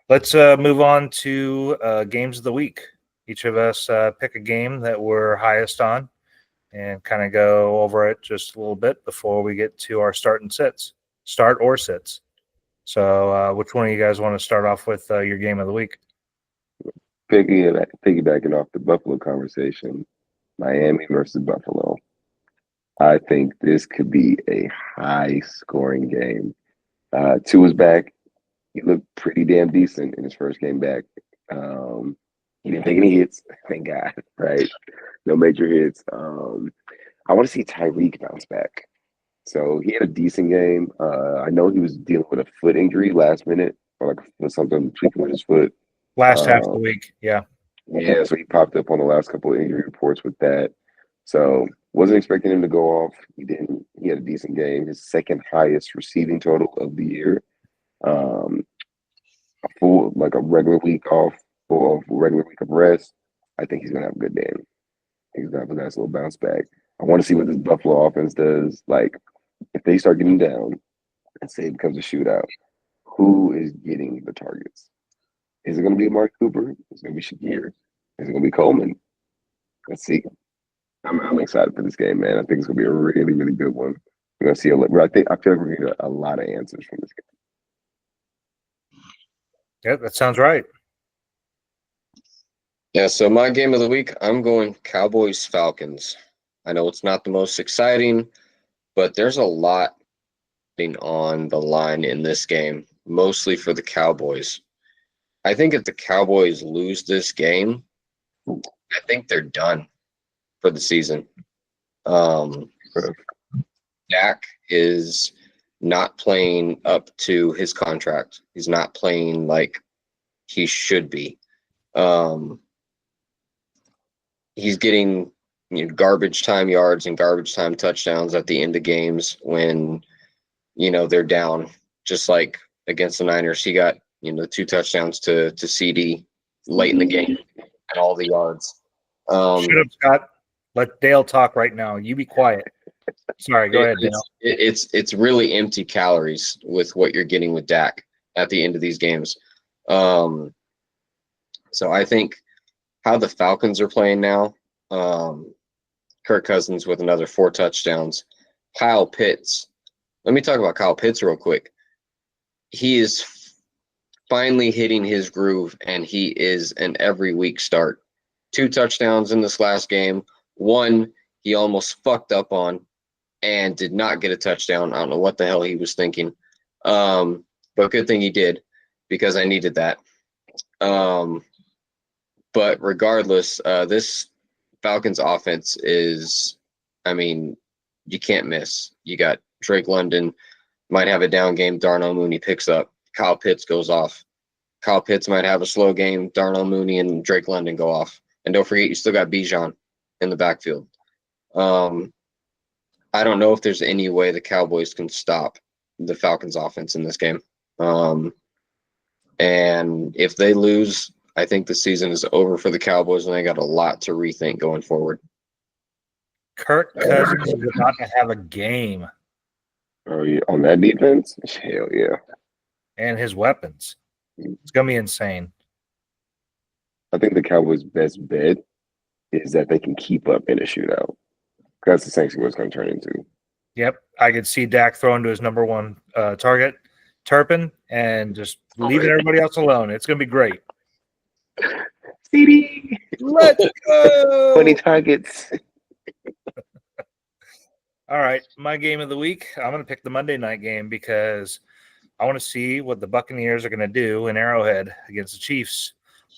Speaker 1: Let's move on to games of the week. Each of us pick a game that we're highest on and kind of go over it just a little bit before we get to our start or sits. So which one of you guys want to start off with your game of the week?
Speaker 3: piggybacking off the Buffalo conversation, Miami versus Buffalo. I think this could be a high scoring game. Tua's back. He looked pretty damn decent in his first game back. He didn't take any hits, thank God, right? No major hits. I want to see Tyreek bounce back. So he had a decent game. I know he was dealing with a foot injury last minute, or like with something tweaking with his foot.
Speaker 1: Last half of the week, yeah.
Speaker 3: Yeah, so he popped up on the last couple of injury reports with that. So wasn't expecting him to go off. He didn't. He had a decent game. His second highest receiving total of the year. A regular week off, full regular week of rest. I think he's gonna have a good game. He's gonna have a nice little bounce back. I want to see what this Buffalo offense does. Like, if they start getting down and say it becomes a shootout, who is getting the targets? Is it going to be Mark Cooper? Is it going to be Shakir? Is it going to be Coleman? Let's see. I'm excited for this game, man. I think it's going to be a really, really good one. We're going to see I feel like we're going to get a lot of answers from this game.
Speaker 1: Yeah, that sounds right.
Speaker 4: Yeah, so my game of the week, I'm going Cowboys-Falcons. I know it's not the most exciting, but there's a lot on the line in this game, mostly for the Cowboys. I think if the Cowboys lose this game, I think they're done for the season. Dak is not playing up to his contract. He's not playing like he should be. He's getting garbage time yards and garbage time touchdowns at the end of games when they're down. Just like against the Niners, he got 2 touchdowns to CD late in the game and all the yards.
Speaker 1: Shut up, Scott. Let Dale talk right now. You be quiet. Sorry, go ahead, Dale.
Speaker 4: It's really empty calories with what you're getting with Dak at the end of these games. So I think how the Falcons are playing now, Kirk Cousins with another 4 touchdowns. Kyle Pitts. Let me talk about Kyle Pitts real quick. He is finally hitting his groove, and he is an every week start. 2 touchdowns in this last game. 1 he almost fucked up on and did not get a touchdown. I don't know what the hell he was thinking. But good thing he did, because I needed that. But regardless, this Falcons offense is, you can't miss. You got Drake London, might have a down game. Darnell Mooney picks up. Kyle Pitts goes off. Kyle Pitts might have a slow game. Darnell Mooney and Drake London go off. And don't forget, you still got Bijan in the backfield. I don't know if there's any way the Cowboys can stop the Falcons offense in this game. And if they lose, I think the season is over for the Cowboys, and they got a lot to rethink going forward.
Speaker 1: Kirk Cousins is about to have a game.
Speaker 3: Oh, yeah. On that defense? Hell yeah.
Speaker 1: And his weapons. It's going to be insane.
Speaker 3: I think the Cowboys' best bet is that they can keep up in a shootout. That's essentially what it's going to turn into.
Speaker 1: Yep. I could see Dak throwing to his number 1 target, Turpin, and just leaving everybody else alone. It's going to be great.
Speaker 3: CD!
Speaker 1: Let's go!
Speaker 3: 20 targets.
Speaker 1: All right. My game of the week, I'm going to pick the Monday night game because I want to see what the Buccaneers are going to do in Arrowhead against the Chiefs.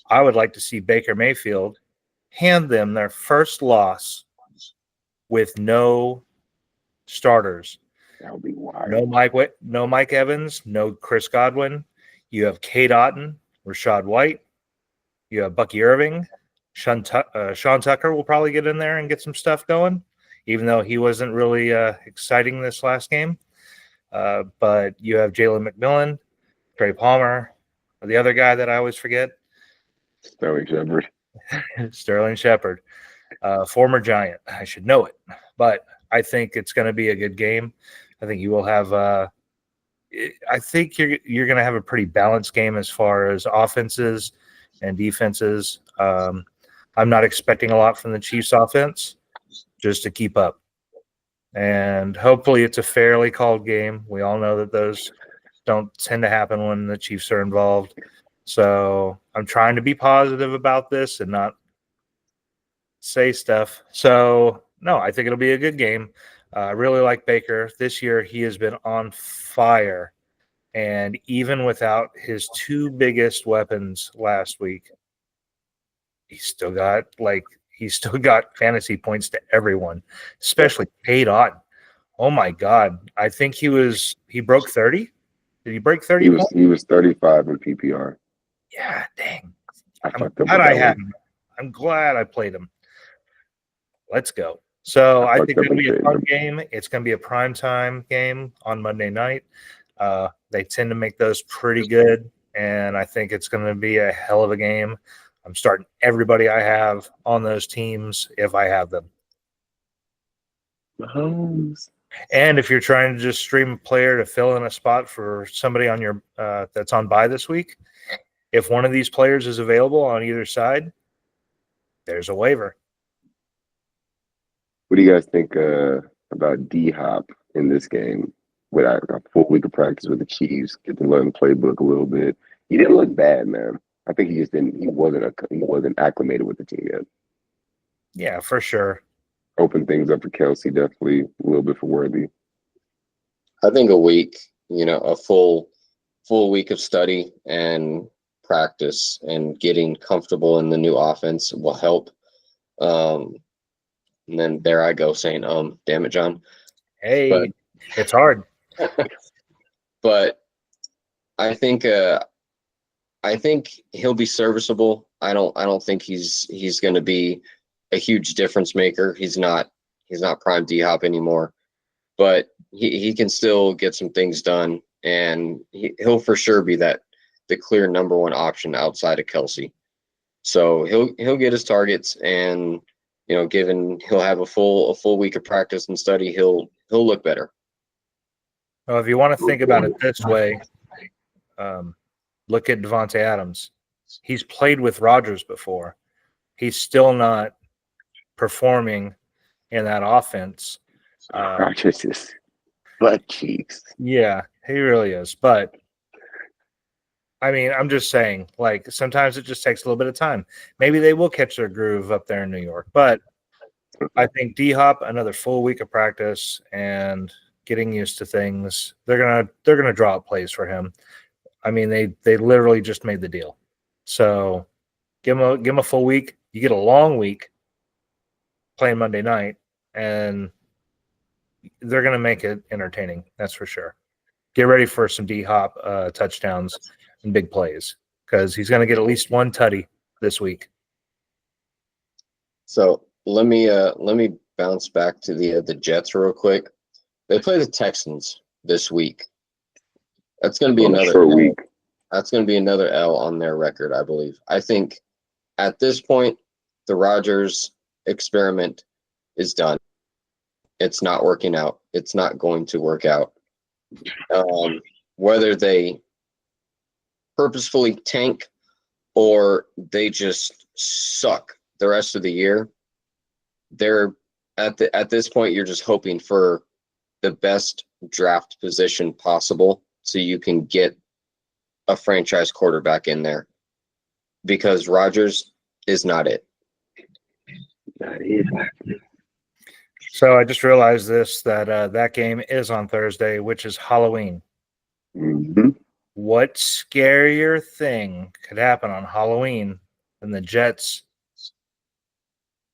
Speaker 1: I would like to see Baker Mayfield hand them their first loss with no starters.
Speaker 3: That'll be wild.
Speaker 1: No Mike Evans, no Chris Godwin. You have Cade Otton, Rashad White. You have Bucky Irving. Sean Tucker will probably get in there and get some stuff going, even though he wasn't really exciting this last game. But you have Jalen McMillan, Trey Palmer, the other guy that I always forget.
Speaker 3: Sterling Shepard.
Speaker 1: Sterling Shepard, former Giant. I should know it. But I think it's going to be a good game. I think you will have I think you're going to have a pretty balanced game as far as offenses and defenses. I'm not expecting a lot from the Chiefs offense just to keep up. And hopefully it's a fairly called game. We all know that those don't tend to happen when the Chiefs are involved. So I'm trying to be positive about this and not say stuff. So, no, I think it'll be a good game. I really like Baker. This year he has been on fire. And even without his two biggest weapons last week, he's still got fantasy points to everyone, especially Cade Otton. Oh my God. I think he broke 30. Did he break 30?
Speaker 3: He was 35 in PPR.
Speaker 1: Yeah, dang. I'm glad I played him. Let's go. So I think it's going to be a fun game. It's going to be a primetime game on Monday night. They tend to make those pretty good, and I think it's going to be a hell of a game. I'm starting everybody I have on those teams if I have them.
Speaker 3: Mahomes.
Speaker 1: And if you're trying to just stream a player to fill in a spot for somebody on your that's on bye this week, if one of these players is available on either side, there's a waiver.
Speaker 3: What do you guys think about D-Hop in this game? With a full week of practice with the Chiefs, get to learn the playbook a little bit. He didn't look bad, man. I think he just didn't. He wasn't acclimated with the team yet.
Speaker 1: Yeah, for sure.
Speaker 3: Open things up for Kelsey, definitely a little bit for Worthy.
Speaker 4: I think a week, a full week of study and practice and getting comfortable in the new offense will help. And then there I go saying, damn it, John.
Speaker 1: Hey, it's hard.
Speaker 4: But I think he'll be serviceable. I don't think he's going to be a huge difference maker. He's not prime D-Hop anymore, but he can still get some things done, and he'll for sure be the clear number one option outside of Kelsey. So he'll get his targets, and given he'll have a full week of practice and study, he'll look better.
Speaker 1: Well, if you want to think about it this way, look at Devontae Adams. He's played with Rodgers before. He's still not performing in that offense.
Speaker 3: Rodgers is butt cheeks.
Speaker 1: Yeah, he really is. But, I mean, I'm just saying, like, sometimes it just takes a little bit of time. Maybe they will catch their groove up there in New York. But I think D-Hop, another full week of practice and – getting used to things, they're gonna draw up plays for him. I mean, they literally just made the deal. So give him a full week. You get a long week playing Monday night, and they're gonna make it entertaining. That's for sure. Get ready for some D-Hop touchdowns and big plays because he's gonna get at least one tutty this week.
Speaker 4: So let me bounce back to the Jets real quick. They play the Texans this week. That's going to be another week. That's going to be another L on their record, I believe. I think at this point, the Rodgers experiment is done. It's not working out. It's not going to work out. Whether they purposefully tank or they just suck the rest of the year, they're at this point, you're just hoping for the best draft position possible so you can get a franchise quarterback in there, because Rodgers is not it.
Speaker 1: So I just realized that game is on Thursday, which is Halloween.
Speaker 3: Mm-hmm.
Speaker 1: What scarier thing could happen on Halloween than the Jets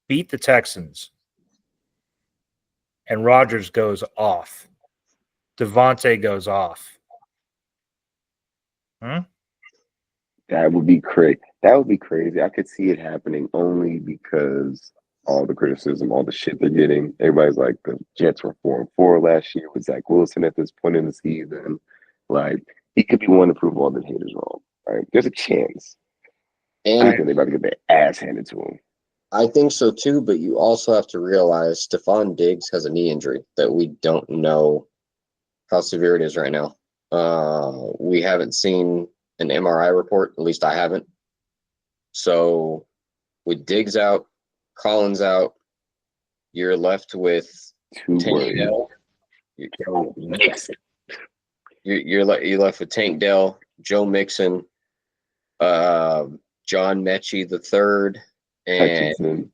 Speaker 1: beat the Texans and Rodgers goes off Devontae goes off.
Speaker 3: That would be crazy. That would be crazy. I could see it happening only because all the criticism, all the shit they're getting. Everybody's like, the Jets were 4-4 last year with Zach Wilson at this point in the season. Like, he could be one to prove all the haters wrong. Right? There's a chance. I
Speaker 4: And
Speaker 3: think they're about to get their ass handed to him.
Speaker 4: I think so too, but you also have to realize Stephon Diggs has a knee injury that we don't know how severe it is right now. We haven't seen an MRI report, at least I haven't. So with Diggs out, Collins out, you're left with
Speaker 3: Too
Speaker 4: Tank
Speaker 3: worried.
Speaker 4: Dell. You're left with Tank Dell, Joe Mixon, John Mechie the third, and
Speaker 3: Hutchinson,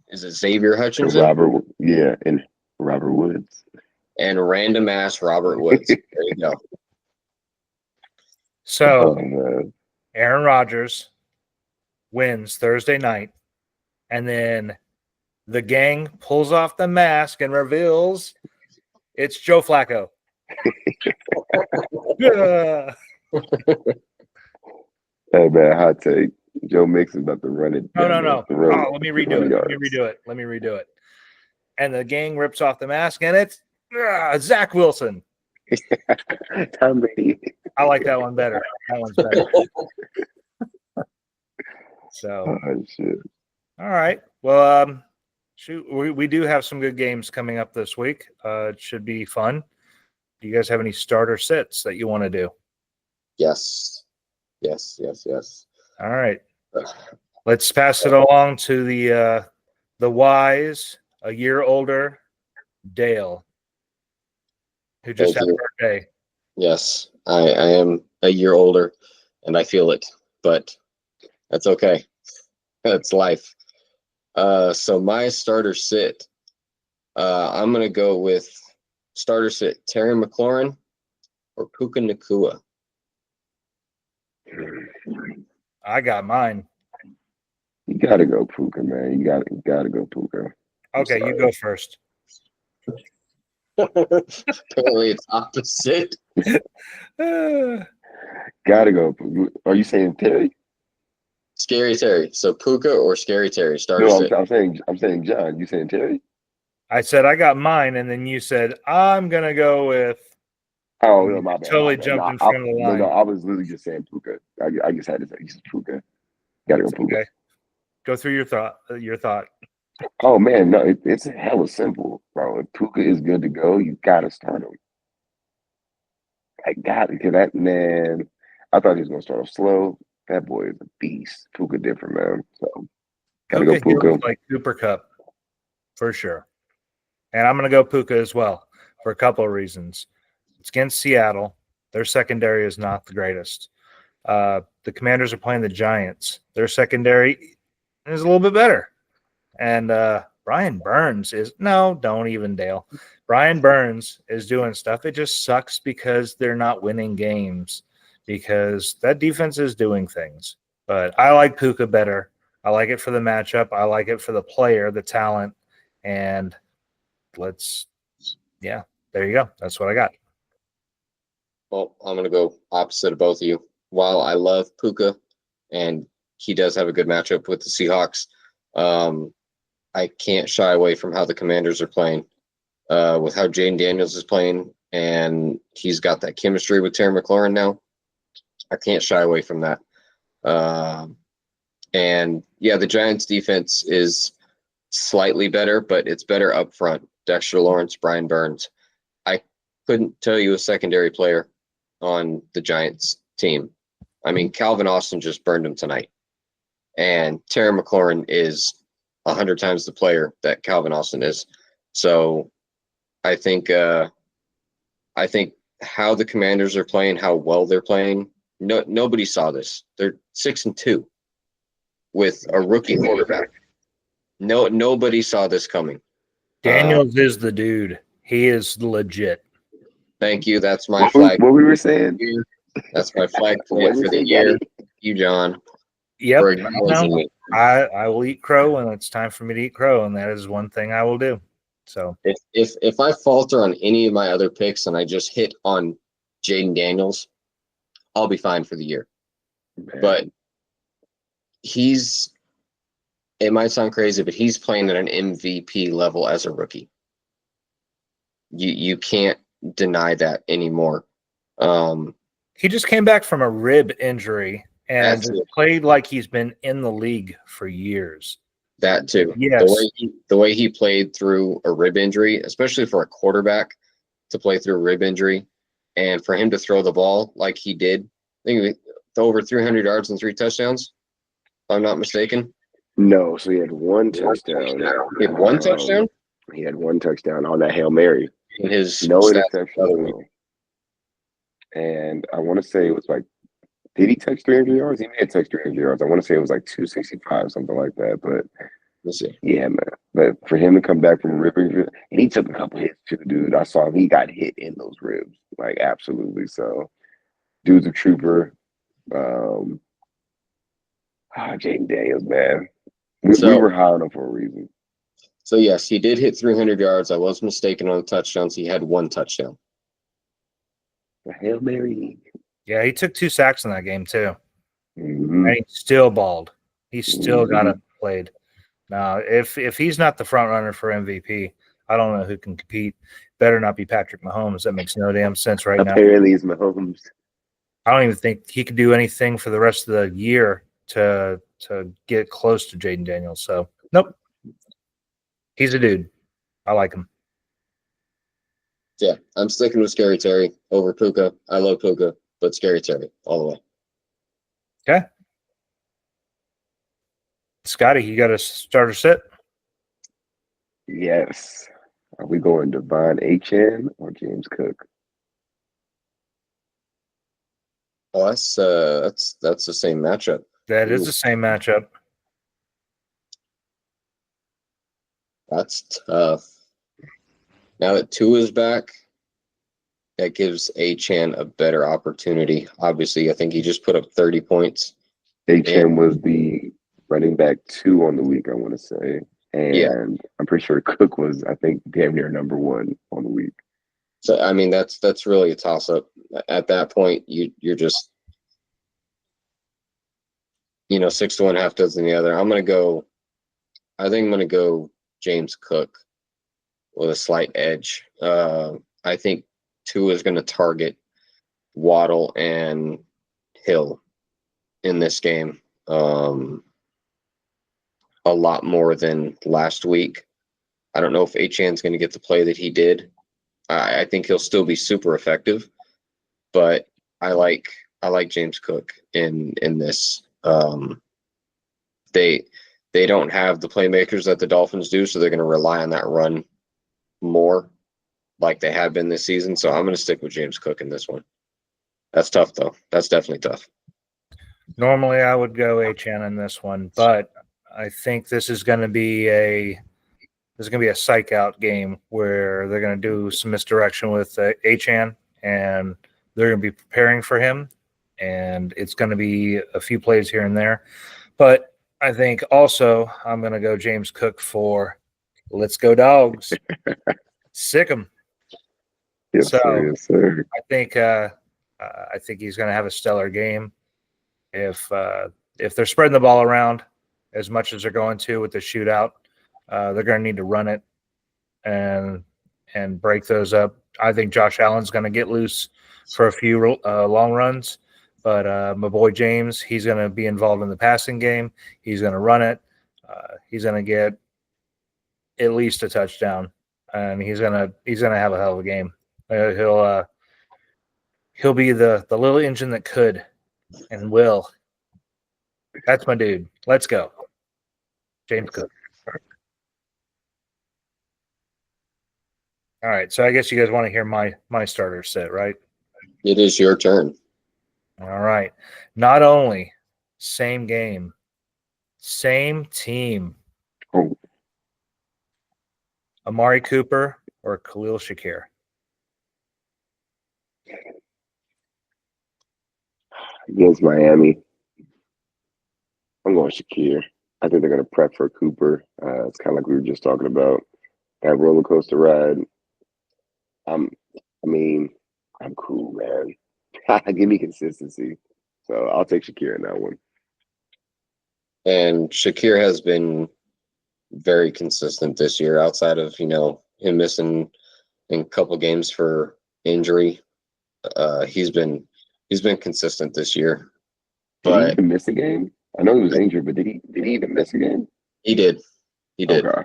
Speaker 4: is it Xavier
Speaker 3: and
Speaker 4: Hutchinson
Speaker 3: and Robert Woods.
Speaker 4: and random ass Robert Woods. There you go.
Speaker 1: So
Speaker 3: man.
Speaker 1: Aaron Rodgers wins Thursday night, and then the gang pulls off the mask and reveals it's Joe Flacco. Yeah.
Speaker 3: Hey man, hot take. Joe Mixon's about to run it.
Speaker 1: No.
Speaker 3: down the
Speaker 1: Oh,
Speaker 3: road.
Speaker 1: let me redo it. Let me redo it. And the gang rips off the mask, and it's Zach Wilson.
Speaker 3: Tom Brady.
Speaker 1: I like that one better. That one's better. So,
Speaker 3: Oh shit.
Speaker 1: all right. Well, shoot, we do have some good games coming up this week. It should be fun. Do you guys have any starter sits that you want to do?
Speaker 4: Yes.
Speaker 1: All right. Let's pass it along to the wise, a year older Dale, who just
Speaker 4: Thank
Speaker 1: had a
Speaker 4: you.
Speaker 1: birthday.
Speaker 4: Yes, I am a year older, and I feel it, but that's okay. That's life. So my starter sit, I'm gonna go with starter sit Terry McLaurin or Puka Nacua.
Speaker 1: I got mine.
Speaker 3: You gotta go Puka, man. You gotta go Puka.
Speaker 1: Okay, you go first.
Speaker 4: Apparently, it's opposite.
Speaker 3: Gotta go Puka. Are you saying Terry?
Speaker 4: Scary Terry. So Puka or Scary Terry? Starter
Speaker 3: No,
Speaker 4: sit.
Speaker 3: I'm saying John. You saying Terry?
Speaker 1: I said I got mine, and then you said I'm gonna go with.
Speaker 3: Oh no, my bad.
Speaker 1: Totally
Speaker 3: my bad.
Speaker 1: jumped
Speaker 3: No,
Speaker 1: in front of the line.
Speaker 3: No, I was literally just saying Puka. I just had to say Puka. Gotta go Puka.
Speaker 1: Okay, go through your thought.
Speaker 3: Oh man, no, it's hella simple, bro. If Puka is good to go, you gotta start him. I got it, cause that man. I thought he was gonna start off slow. That boy is a beast. Puka different, man. So gotta go
Speaker 1: Puka
Speaker 3: Puka.
Speaker 1: heals like Cooper Cup, for sure. And I'm gonna go Puka as well for a couple of reasons. It's against Seattle. Their secondary is not the greatest. The Commanders are playing the Giants. Their secondary is a little bit better. And Brian Burns don't even Dale. Brian Burns is doing stuff. It just sucks because they're not winning games because that defense is doing things. But I like Puka better. I like it for the matchup. I like it for the player, the talent. And there you go. That's what I got.
Speaker 4: Well, I'm going to go opposite of both of you. While I love Puka, and he does have a good matchup with the Seahawks, I can't shy away from how the Commanders are playing, with how Jaden Daniels is playing, and he's got that chemistry with Terry McLaurin now. I can't shy away from that. And yeah, the Giants defense is slightly better, but it's better up front. Dexter Lawrence, Brian Burns. I couldn't tell you a secondary player on the Giants team. I mean, Calvin Austin just burned him tonight. And Terry McLaurin is 100 times the player that Calvin Austin is. So I think how the Commanders are playing, how well they're playing, nobody saw this. They're 6-2 with a rookie quarterback. Nobody saw this coming.
Speaker 1: Daniels is the dude. He is legit.
Speaker 4: Thant you. That's my flag.
Speaker 3: What we were saying?
Speaker 4: That's my flag plant for the year. You, John,
Speaker 1: Yep.
Speaker 4: for acknowledging me.
Speaker 1: I will eat crow when it's time for me to eat crow, and that is one thing I will do. So
Speaker 4: if I falter on any of my other picks and I just hit on Jaden Daniels, I'll be fine for the year.
Speaker 3: Man.
Speaker 4: But it might sound crazy, but he's playing at an MVP level as a rookie. You can't deny that anymore.
Speaker 1: He just came back from a rib injury and
Speaker 4: That's it.
Speaker 1: played like he's been in the league for years.
Speaker 4: That too.
Speaker 1: Yes.
Speaker 4: The way he played through a rib injury, especially for a quarterback to play through a rib injury, and for him to throw the ball like he did, I think over 300 yards and 3 touchdowns, if I'm not mistaken.
Speaker 3: No, so he had one touchdown.
Speaker 4: He had one touchdown?
Speaker 3: He had one touchdown on that Hail Mary.
Speaker 4: In his
Speaker 3: No
Speaker 4: stats
Speaker 3: interceptions.
Speaker 4: the other week.
Speaker 3: though. And I want to say it was like, did he touch 300 yards? He may have touched 300 yards. I want to say it was like 265, something like that. But
Speaker 4: Let's see.
Speaker 3: yeah, man. But for him to come back from a rib injury, and he took a couple hits too, dude. I saw him. He got hit in those ribs, like absolutely. So, dude's a trooper. Jaden Daniels, man. We were high on him for a reason.
Speaker 4: So yes, he did hit 300 yards. I was mistaken on the touchdowns. He had one touchdown.
Speaker 3: The Hail Mary.
Speaker 1: Yeah, he took 2 sacks in that game too.
Speaker 3: Mm-hmm.
Speaker 1: And he still balled. He still got it played. Now, if he's not the front runner for MVP, I don't know who can compete. Better not be Patrick Mahomes. That makes no damn sense right now.
Speaker 3: Apparently, it's Mahomes.
Speaker 1: I don't even think he could do anything for the rest of the year to get close to Jaden Daniels. So, nope. He's a dude. I like him.
Speaker 4: Yeah, I'm sticking with Scary Terry over Puka. I love Puka, but Scary Terry all the way.
Speaker 1: Okay. Scotty, you got a starter sit?
Speaker 3: Yes. Are we going Devon Achane or James Cook?
Speaker 4: Oh, that's the same matchup.
Speaker 1: That is the same matchup.
Speaker 4: That's tough. Now that Tua is back, that gives Achane a better opportunity. Obviously, I think he just put up 30 points.
Speaker 3: Achane was the running back 2 on the week, I want to say. And
Speaker 4: Yeah.
Speaker 3: I'm pretty sure Cook was, I think, damn near number 1 on the week.
Speaker 4: So I mean, that's really a toss up. At that point, you're just 6 to 1, half dozen the other. I think I'm gonna go James Cook with a slight edge. I think Tua is gonna target Waddle and Hill in this game a lot more than last week. I don't know if Achane's going to get the play that he did. I think he'll still be super effective, but I like James Cook in this. They don't have the playmakers that the Dolphins do, so they're going to rely on that run more, like they have been this season. So I'm going to stick with James Cook in this one. That's tough, though. That's definitely tough.
Speaker 1: Normally, I would go Achane in this one, but I think this is going to be a psych out game where they're going to do some misdirection with Achane, and they're going to be preparing for him, and it's going to be a few plays here and there. But I think also I'm going to go James Cook for let's go Dogs. Sick 'em.
Speaker 3: Yes,
Speaker 1: So,
Speaker 3: sir. Yes, sir.
Speaker 1: I think he's going to have a stellar game. If they're spreading the ball around as much as they're going to with the shootout, they're going to need to run it and break those up. I think Josh Allen's going to get loose for a few long runs, but my boy James, he's going to be involved in the passing game. He's going to run it. He's going to get at least a touchdown, and he's going to have a hell of a game. He'll be the little engine that could and will. That's my dude. Let's go, James Cook. All right, so I guess you guys want to hear my starter set, right?
Speaker 4: It is your turn.
Speaker 1: All right. Not only same game, same team.
Speaker 3: Oh,
Speaker 1: Amari Cooper or Khalil Shakir?
Speaker 3: against Miami, I'm going Shakir. I think they're going to prep for Cooper. It's kind of like we were just talking about. that roller coaster ride. I'm, I mean, I'm cool, man. Give me consistency. So I'll take Shakir in that one.
Speaker 4: And Shakir has been very consistent this year, outside of him missing in a couple games for injury. He's been consistent this year.
Speaker 3: Did he
Speaker 4: But
Speaker 3: even miss a game? I know he was injured, but did he even miss a game?
Speaker 4: he did.
Speaker 3: Okay.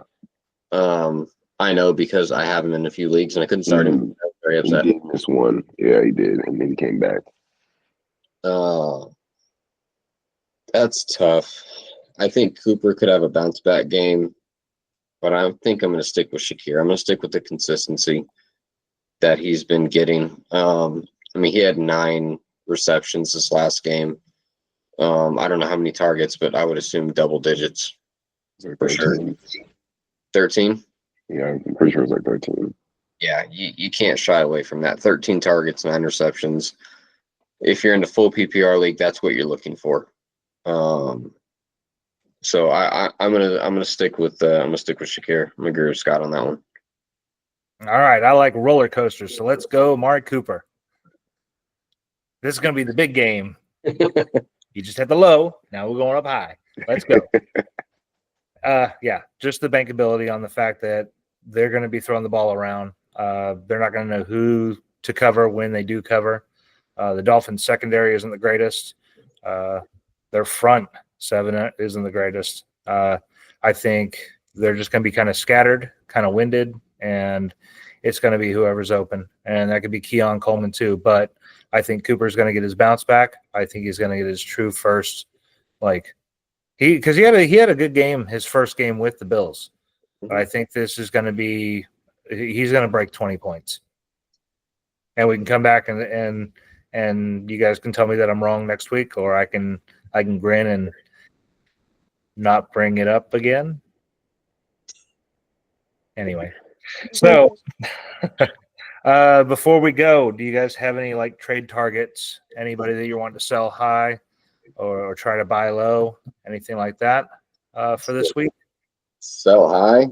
Speaker 4: I know because I have him in a few leagues and I couldn't start him. I was very
Speaker 3: He
Speaker 4: upset.
Speaker 3: did miss one. Yeah, he did, and then he came back.
Speaker 4: That's tough. I think Cooper could have a bounce back game, but I think I'm going to stick with Shakir. I'm going to stick with the consistency that he's been getting. He had 9 receptions this last game. I don't know how many targets, but I would assume double digits for sure. 13?
Speaker 3: Yeah, I'm pretty sure it was like 13.
Speaker 4: Yeah, you can't shy away from that. 13 targets, 9 receptions. If you're in the full PPR league, that's what you're looking for. So I'm gonna stick with Shakir. I'm gonna agree with Scott on that one.
Speaker 1: All right, I like roller coasters, so let's go, Amari Cooper. This is gonna be the big game. You just hit the low. Now we're going up high. Let's go. Just the bankability on the fact that they're going to be throwing the ball around. They're not going to know who to cover when they do cover. The Dolphins' secondary isn't the greatest. Their front 7 isn't the greatest. I think they're just going to be kind of scattered, kind of winded, and it's going to be whoever's open. And that could be Keon Coleman too. But I think Cooper's going to get his bounce back. I think he's going to get his true first, because he had a good game, his first game with the Bills. But I think this is going to be, he's going to break 20 points. And we can come back and you guys can tell me that I'm wrong next week, or I can grin and not bring it up again. Anyway, so before we go, do you guys have any trade targets? Anybody that you want to sell high or try to buy low? Anything like that for this week?
Speaker 4: Sell high.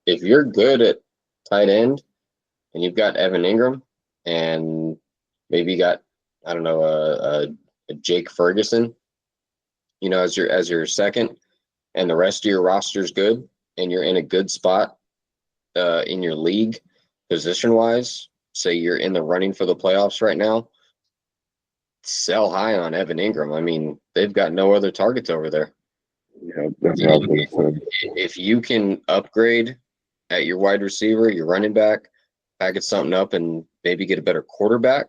Speaker 4: If you're good at tight end and you've got Evan Ingram and maybe you got a Jake Ferguson, as your second, and the rest of your roster's good, and you're in a good spot in your league position wise, say you're in the running for the playoffs right now, sell high on Evan Ingram. They've got no other targets over there.
Speaker 3: Yeah, that's what I was going to say.
Speaker 4: If you can upgrade at your wide receiver, your running back, package something up and maybe get a better quarterback.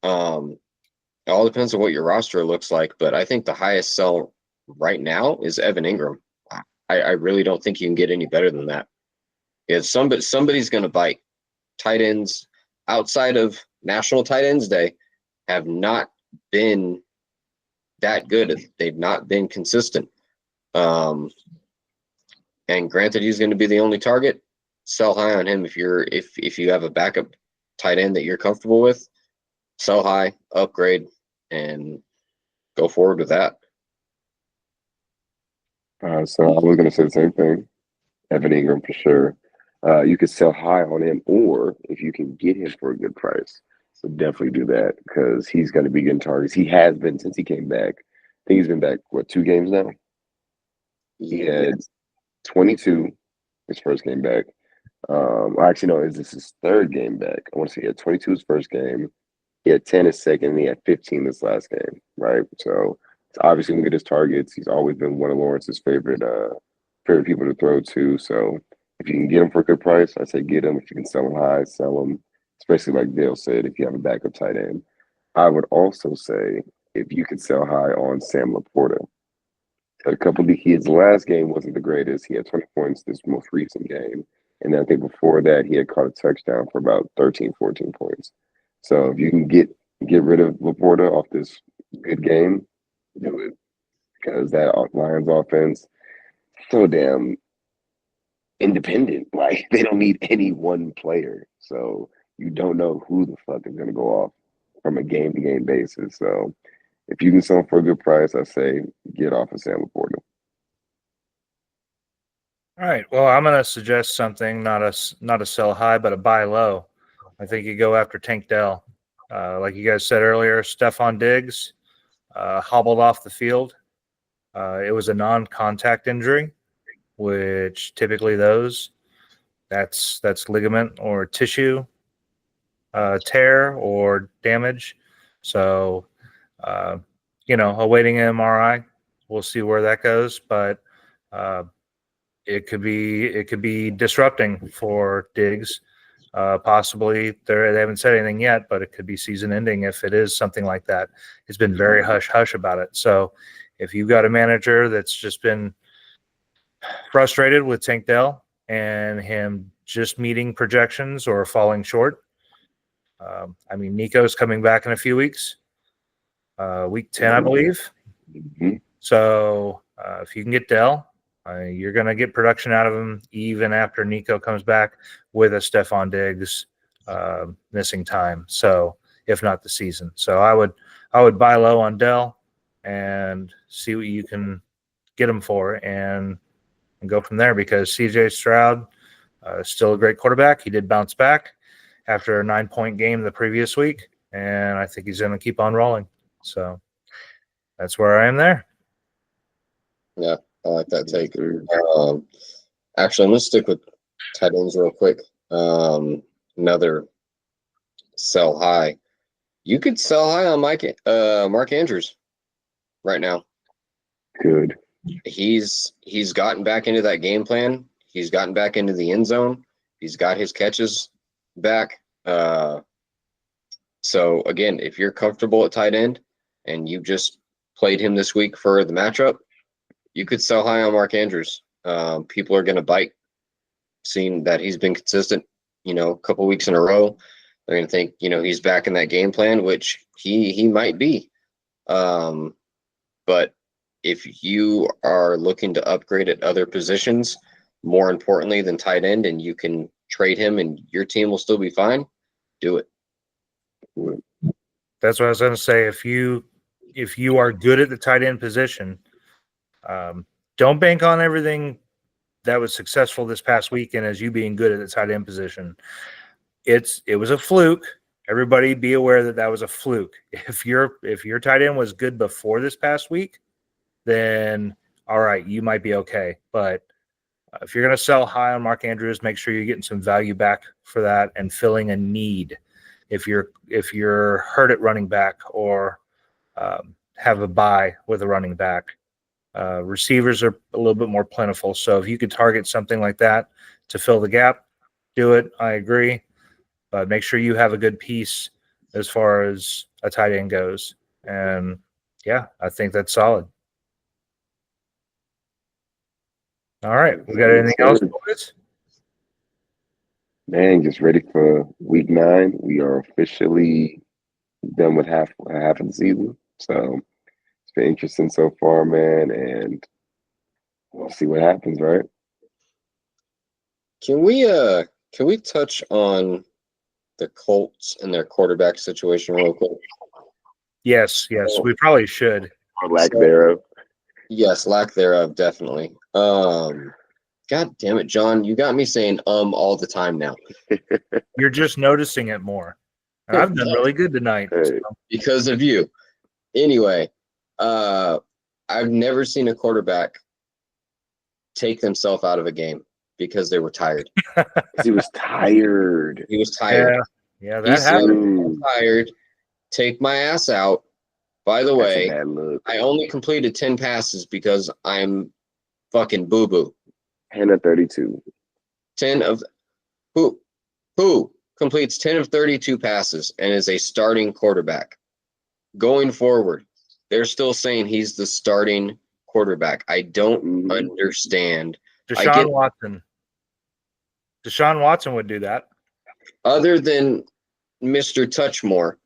Speaker 4: It all depends on what your roster looks like, but I think the highest sell right now is Evan Ingram. I really don't think you can get any better than that. If somebody's going to bite. Tight ends outside of National Tight Ends Day have not been that good. They've not been consistent. And granted, he's going to be the only target. Sell high on him if you have a backup tight end that you're comfortable with. Sell high, upgrade, and go forward with that.
Speaker 3: So I was going to say the same thing. Evan Ingram for sure. You could sell high on him, or if you can get him for a good price, so definitely do that because he's going to be getting targets. He has been since he came back. I think he's been back, 2 games now? He had 22 his first game back. Actually, no, is this his 3rd game back? I want to say he had 22 his first game. He had 10 his second, and he had 15 this last game, right? So it's obviously going to get his targets. He's always been one of Lawrence's favorite people to throw to. So if you can get him for a good price, I say get him. If you can sell him high, sell him. Especially like Dale said, if you have a backup tight end. I would also say if you could sell high on Sam Laporta. His last game wasn't the greatest. He had 20 points this most recent game. And then I think before that, he had caught a touchdown for about 13, 14 points. So if you can get rid of Laporta off this good game, do it. Because that Lions offense so damn independent. Like, they don't need any one player. So you don't know who the fuck is going to go off from a game-to-game basis. So if you can sell him for a good price, I say get off of Sam Laporta.
Speaker 1: All right. Well, I'm going to suggest something, not a sell high, but a buy low. I think you go after Tank Dell. Like you guys said earlier, Stephon Diggs hobbled off the field. It was a non-contact injury, which typically that's ligament or tissue tear or damage. So, awaiting an MRI. We'll see where that goes, but it could be disrupting for Diggs. Possibly they haven't said anything yet, but it could be season ending if it is something like that. It's been very hush hush about it. So if you've got a manager that's just been frustrated with Tank Dell and him just meeting projections or falling short, Nico's coming back in a few weeks, week 10, I believe.
Speaker 3: Mhm.
Speaker 1: So if you can get Dell, you're going to get production out of him even after Nico comes back with a Stephon Diggs missing time. So if not the season, so I would buy low on Dell and see what you can get him for and go from there, because CJ Stroud is still a great quarterback. He did bounce back after a 9-point game the previous week, and I think he's going to keep on rolling. So that's where I am there.
Speaker 4: Yeah, I like that take. Actually, I'm going to stick with tight ends real quick. Another sell high. You could sell high on Mark Andrews right now.
Speaker 3: Good.
Speaker 4: He's gotten back into that game plan. He's gotten back into the end zone. He's got his catches back. So again, if you're comfortable at tight end and you just played him this week for the matchup, you could sell high on Mark Andrews. People are going to bite, seeing that he's been consistent, a couple weeks in a row. They're going to think, he's back in that game plan, which he might be. But if you are looking to upgrade at other positions, more importantly than tight end, and you can trade him and your team will still be fine, do it.
Speaker 1: That's what I was going to say. If you are good at the tight end position, don't bank on everything that was successful this past weekend as you being good at the tight end position. It was a fluke. Everybody be aware that was a fluke. If your tight end was good before this past week, then all right, you might be okay. But if you're going to sell high on Mark Andrews, make sure you're getting some value back for that and filling a need. If you're hurt at running back or have a bye with a running back, receivers are a little bit more plentiful. So if you could target something like that to fill the gap, do it. I agree. But make sure you have a good piece as far as a tight end goes. And yeah, I think that's solid. All right. We got anything else, boys?
Speaker 3: Man, just ready for week 9. We are officially done with half of the season. So it's been interesting so far, man, and we'll see what happens, right?
Speaker 4: Can we touch on the Colts and their quarterback situation real quick?
Speaker 1: Yes, we probably should.
Speaker 3: Or lack thereof.
Speaker 4: Yes, lack thereof, definitely. God damn it, John, you got me saying all the time now.
Speaker 1: You're just noticing it more. And I've done really good tonight.
Speaker 3: Hey.
Speaker 1: So.
Speaker 4: Because of you. Anyway, I've never seen a quarterback take themselves out of a game because they were tired.
Speaker 3: He was tired.
Speaker 4: He was tired.
Speaker 1: Yeah,
Speaker 4: He
Speaker 1: that
Speaker 4: said,
Speaker 1: happened.
Speaker 4: "I'm tired. Take my ass out." By the
Speaker 3: That's
Speaker 4: way,
Speaker 3: a bad look.
Speaker 4: I only completed 10 passes because I'm fucking boo-boo.
Speaker 3: 10 of 32.
Speaker 4: 10 of who completes 10 of 32 passes and is a starting quarterback. Going forward, they're still saying he's the starting quarterback. I don't understand.
Speaker 1: Deshaun Watson would do that.
Speaker 4: Other than Mr. Touchmore,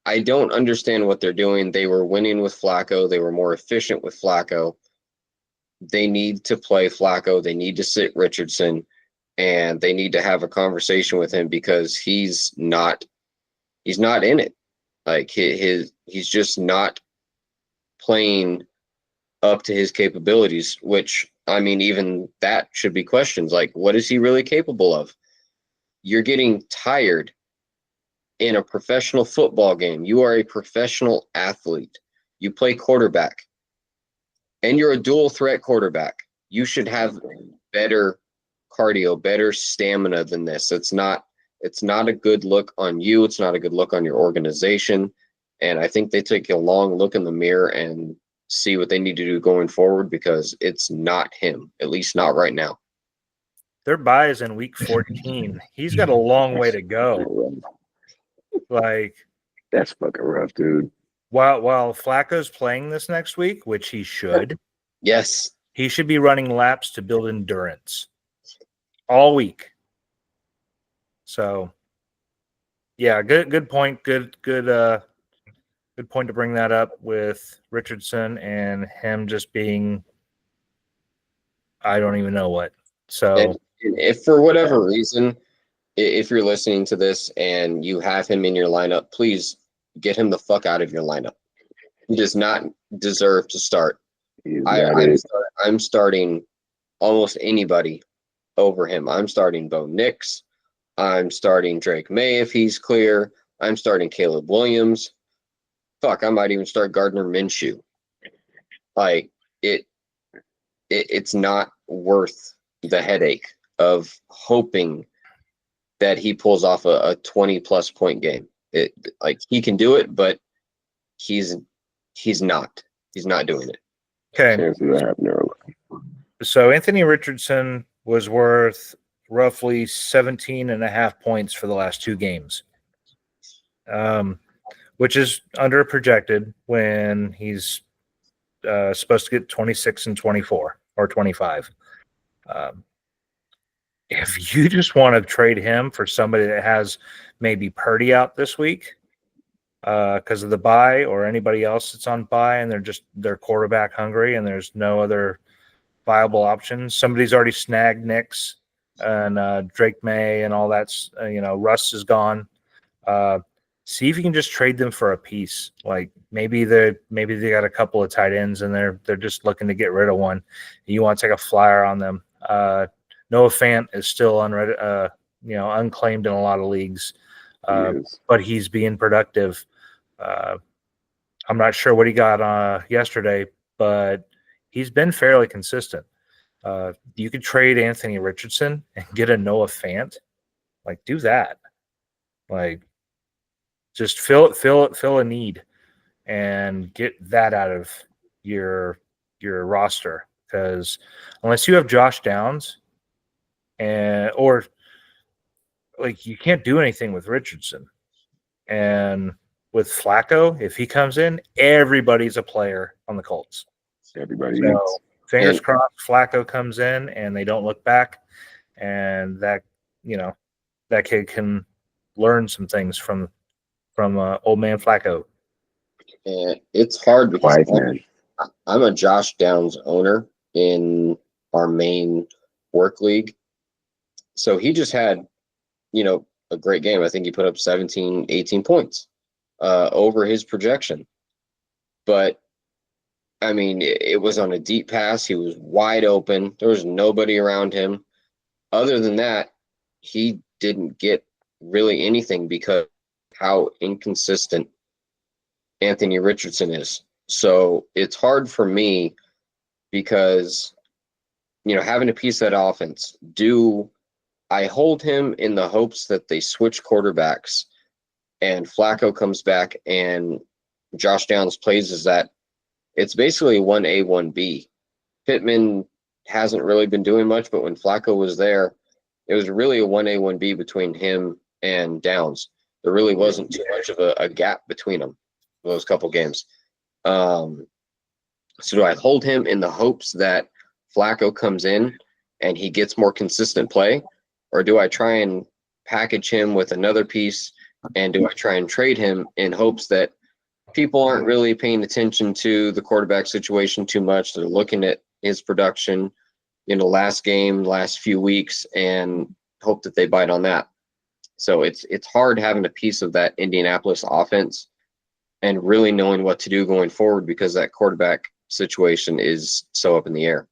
Speaker 4: I don't understand what they're doing. They were winning with Flacco. They were more efficient with Flacco. They need to play Flacco. They need to sit Richardson, and they need to have a conversation with him because he's not in it. Like he's just not playing up to his capabilities, which, I mean, even that should be questions. Like, what is he really capable of? You're getting tired in a professional football game. You are a professional athlete. You play quarterback, and you're a dual threat quarterback. You should have better cardio, better stamina than this. It's not a good look on you. It's not a good look on your organization. And I think they take a long look in the mirror and see what they need to do going forward, because it's not him, at least not right now.
Speaker 1: Their bye is in week 14. He's got a long way to go. Like,
Speaker 3: that's fucking rough, dude.
Speaker 1: While Flacco's playing this next week, which he should,
Speaker 4: yes,
Speaker 1: he should be running laps to build endurance all week. So, yeah, good point. Good point to bring that up with Richardson and him just being, I don't even know what. So,
Speaker 4: and if for whatever reason, if you're listening to this and you have him in your lineup, please get him the fuck out of your lineup. He does not deserve to start. I'm starting almost anybody over him. I'm starting Bo Nix. I'm starting Drake May if he's clear. I'm starting Caleb Williams. Fuck, I might even start Gardner Minshew. Like, it's not worth the headache of hoping that he pulls off a 20-plus point game. Like, he can do it, but he's not. He's not doing it.
Speaker 1: okay. So Anthony Richardson was worth roughly 17.5 points for the last 2 games, which is under projected when he's supposed to get 26 and 24 or 25. If you just want to trade him for somebody that has maybe Purdy out this week because of the bye, or anybody else that's on bye and they're quarterback hungry and there's no other viable options. Somebody's already snagged Nix and Drake May and all that's, Russ is gone. See if you can just trade them for a piece. Like maybe they got a couple of tight ends and they're just looking to get rid of one. You want to take a flyer on them. Noah Fant is still unclaimed in a lot of leagues, but he's being productive. I'm not sure what he got yesterday, but he's been fairly consistent. You could trade Anthony Richardson and get a Noah Fant. Like, do that. Like, just fill a need and get that out of your roster, because unless you have Josh Downs or like, you can't do anything with Richardson. And with Flacco, if he comes in, everybody's a player on the Colts.
Speaker 3: Everybody
Speaker 1: so
Speaker 3: is.
Speaker 1: Fingers crossed Flacco comes in and they don't look back, and that kid can learn some things from old man Flacco.
Speaker 4: And it's hard because I'm a Josh Downs owner in our main work league. So he just had, a great game. I think he put up 17, 18 points over his projection. But, I mean, it was on a deep pass. He was wide open. There was nobody around him. Other than that, he didn't get really anything because how inconsistent Anthony Richardson is. So it's hard for me because, having a piece of that offense, I hold him in the hopes that they switch quarterbacks and Flacco comes back and Josh Downs plays as that. It's basically 1A, 1B. Pittman hasn't really been doing much, but when Flacco was there, it was really a 1A, 1B between him and Downs. There really wasn't too much of a gap between them those couple games. So do I hold him in the hopes that Flacco comes in and he gets more consistent play? Or do I try and package him with another piece, and do I try and trade him in hopes that people aren't really paying attention to the quarterback situation too much? They're looking at his production in the last game, last few weeks, and hope that they bite on that. So it's hard having a piece of that Indianapolis offense and really knowing what to do going forward, because that quarterback situation is so up in the air.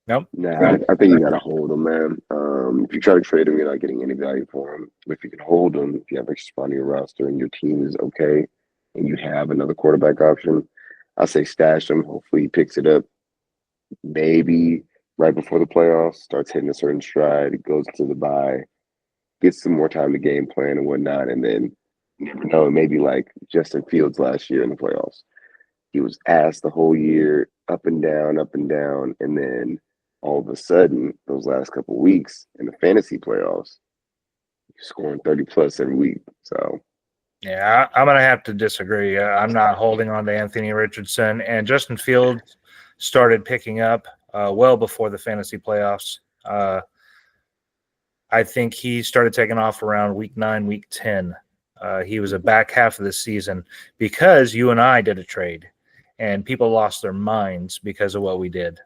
Speaker 1: Nope.
Speaker 3: Nah, I think you gotta hold him, man. If you try to trade him, you're not getting any value for him. If you can hold him, if you have extra spot on your roster and your team is okay, and you have another quarterback option, I say stash him. Hopefully, he picks it up. Maybe right before the playoffs, starts hitting a certain stride, goes into the bye, gets some more time to game plan and whatnot, and then you never know. Maybe like Justin Fields last year in the playoffs, he was asked the whole year, up and down, and then all of a sudden, those last couple of weeks in the fantasy playoffs, he's scoring 30 plus every week. So,
Speaker 1: yeah, I'm going to have to disagree. I'm not holding on to Anthony Richardson, and Justin Fields started picking up well before the fantasy playoffs. I think he started taking off around week 9, week 10. He was a back half of the season because you and I did a trade, and people lost their minds because of what we did.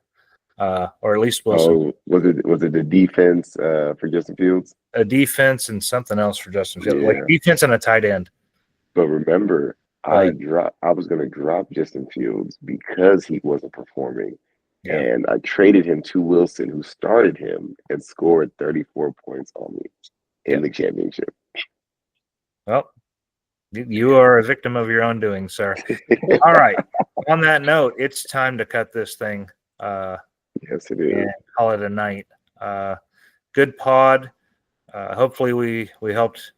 Speaker 1: Or at least Wilson.
Speaker 3: oh, was it the defense for Justin Fields?
Speaker 1: A defense and something else for Justin Fields,
Speaker 3: Yeah.
Speaker 1: like defense and a tight end.
Speaker 3: But remember,
Speaker 1: Right.
Speaker 3: I was going to drop Justin Fields because he wasn't performing.
Speaker 1: Yeah.
Speaker 3: And I traded him to Wilson, who started him and scored 34 points on me in the championship.
Speaker 1: Well, you are a victim of your own doing, sir. All right. On that note, it's time to cut this thing.
Speaker 3: Yes, it is.
Speaker 1: And call it a night. Good pod. Hopefully we helped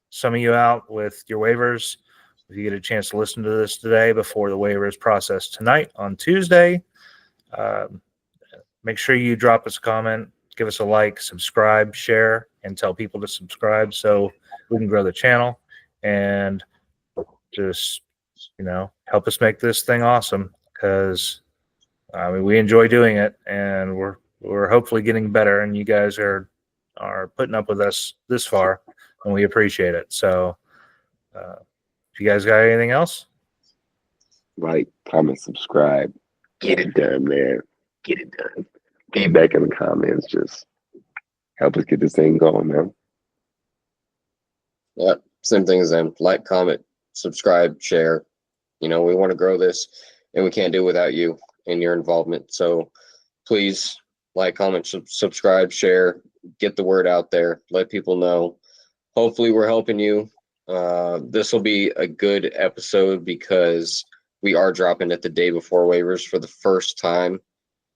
Speaker 1: some of you out with your waivers. If you get a chance to listen to this today before the waivers process tonight on Tuesday, make sure you drop us a comment, give us a like, subscribe, share, and tell people to subscribe so we can grow the channel and just, help us make this thing awesome, because we enjoy doing it, and we're hopefully getting better, and you guys are putting up with us this far, and we appreciate it. So if you guys got anything else?
Speaker 3: Like, comment, subscribe. Get it done, man. Get it done. Feedback in the comments. Just help us get this thing going, man.
Speaker 4: Yeah, same thing as them. Like, comment, subscribe, share. We want to grow this, and we can't do it without you and your involvement. So please like, comment, subscribe, share, get the word out there, let people know. Hopefully we're helping you. This will be a good episode because we are dropping it the day before waivers for the first time.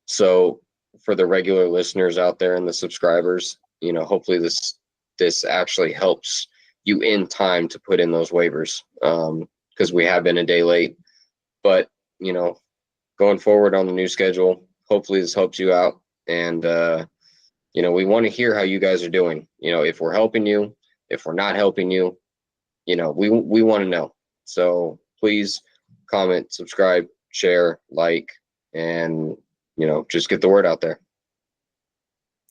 Speaker 4: So for the regular listeners out there and the subscribers, hopefully this actually helps you in time to put in those waivers, because we have been a day late. But, going forward on the new schedule, hopefully this helps you out. And, we want to hear how you guys are doing. If we're helping you, if we're not helping you, we want to know. So please comment, subscribe, share, like, and, just get the word out there.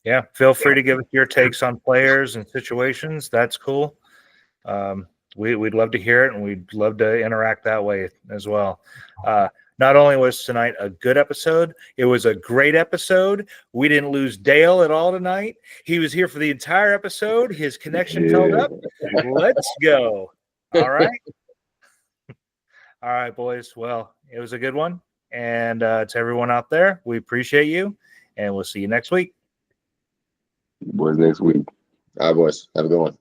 Speaker 1: Yeah. Feel free to give us your takes on players and situations. That's cool. We'd love to hear it, and we'd love to interact that way as well. Not only was tonight a good episode, it was a great episode. We didn't lose Dale at all tonight. He was here for the entire episode. His connection held up. Let's go. All right. All right, boys. Well, it was a good one. And to everyone out there, we appreciate you, and we'll see you next week.
Speaker 3: Boys, next week.
Speaker 4: All right, boys. Have a good one.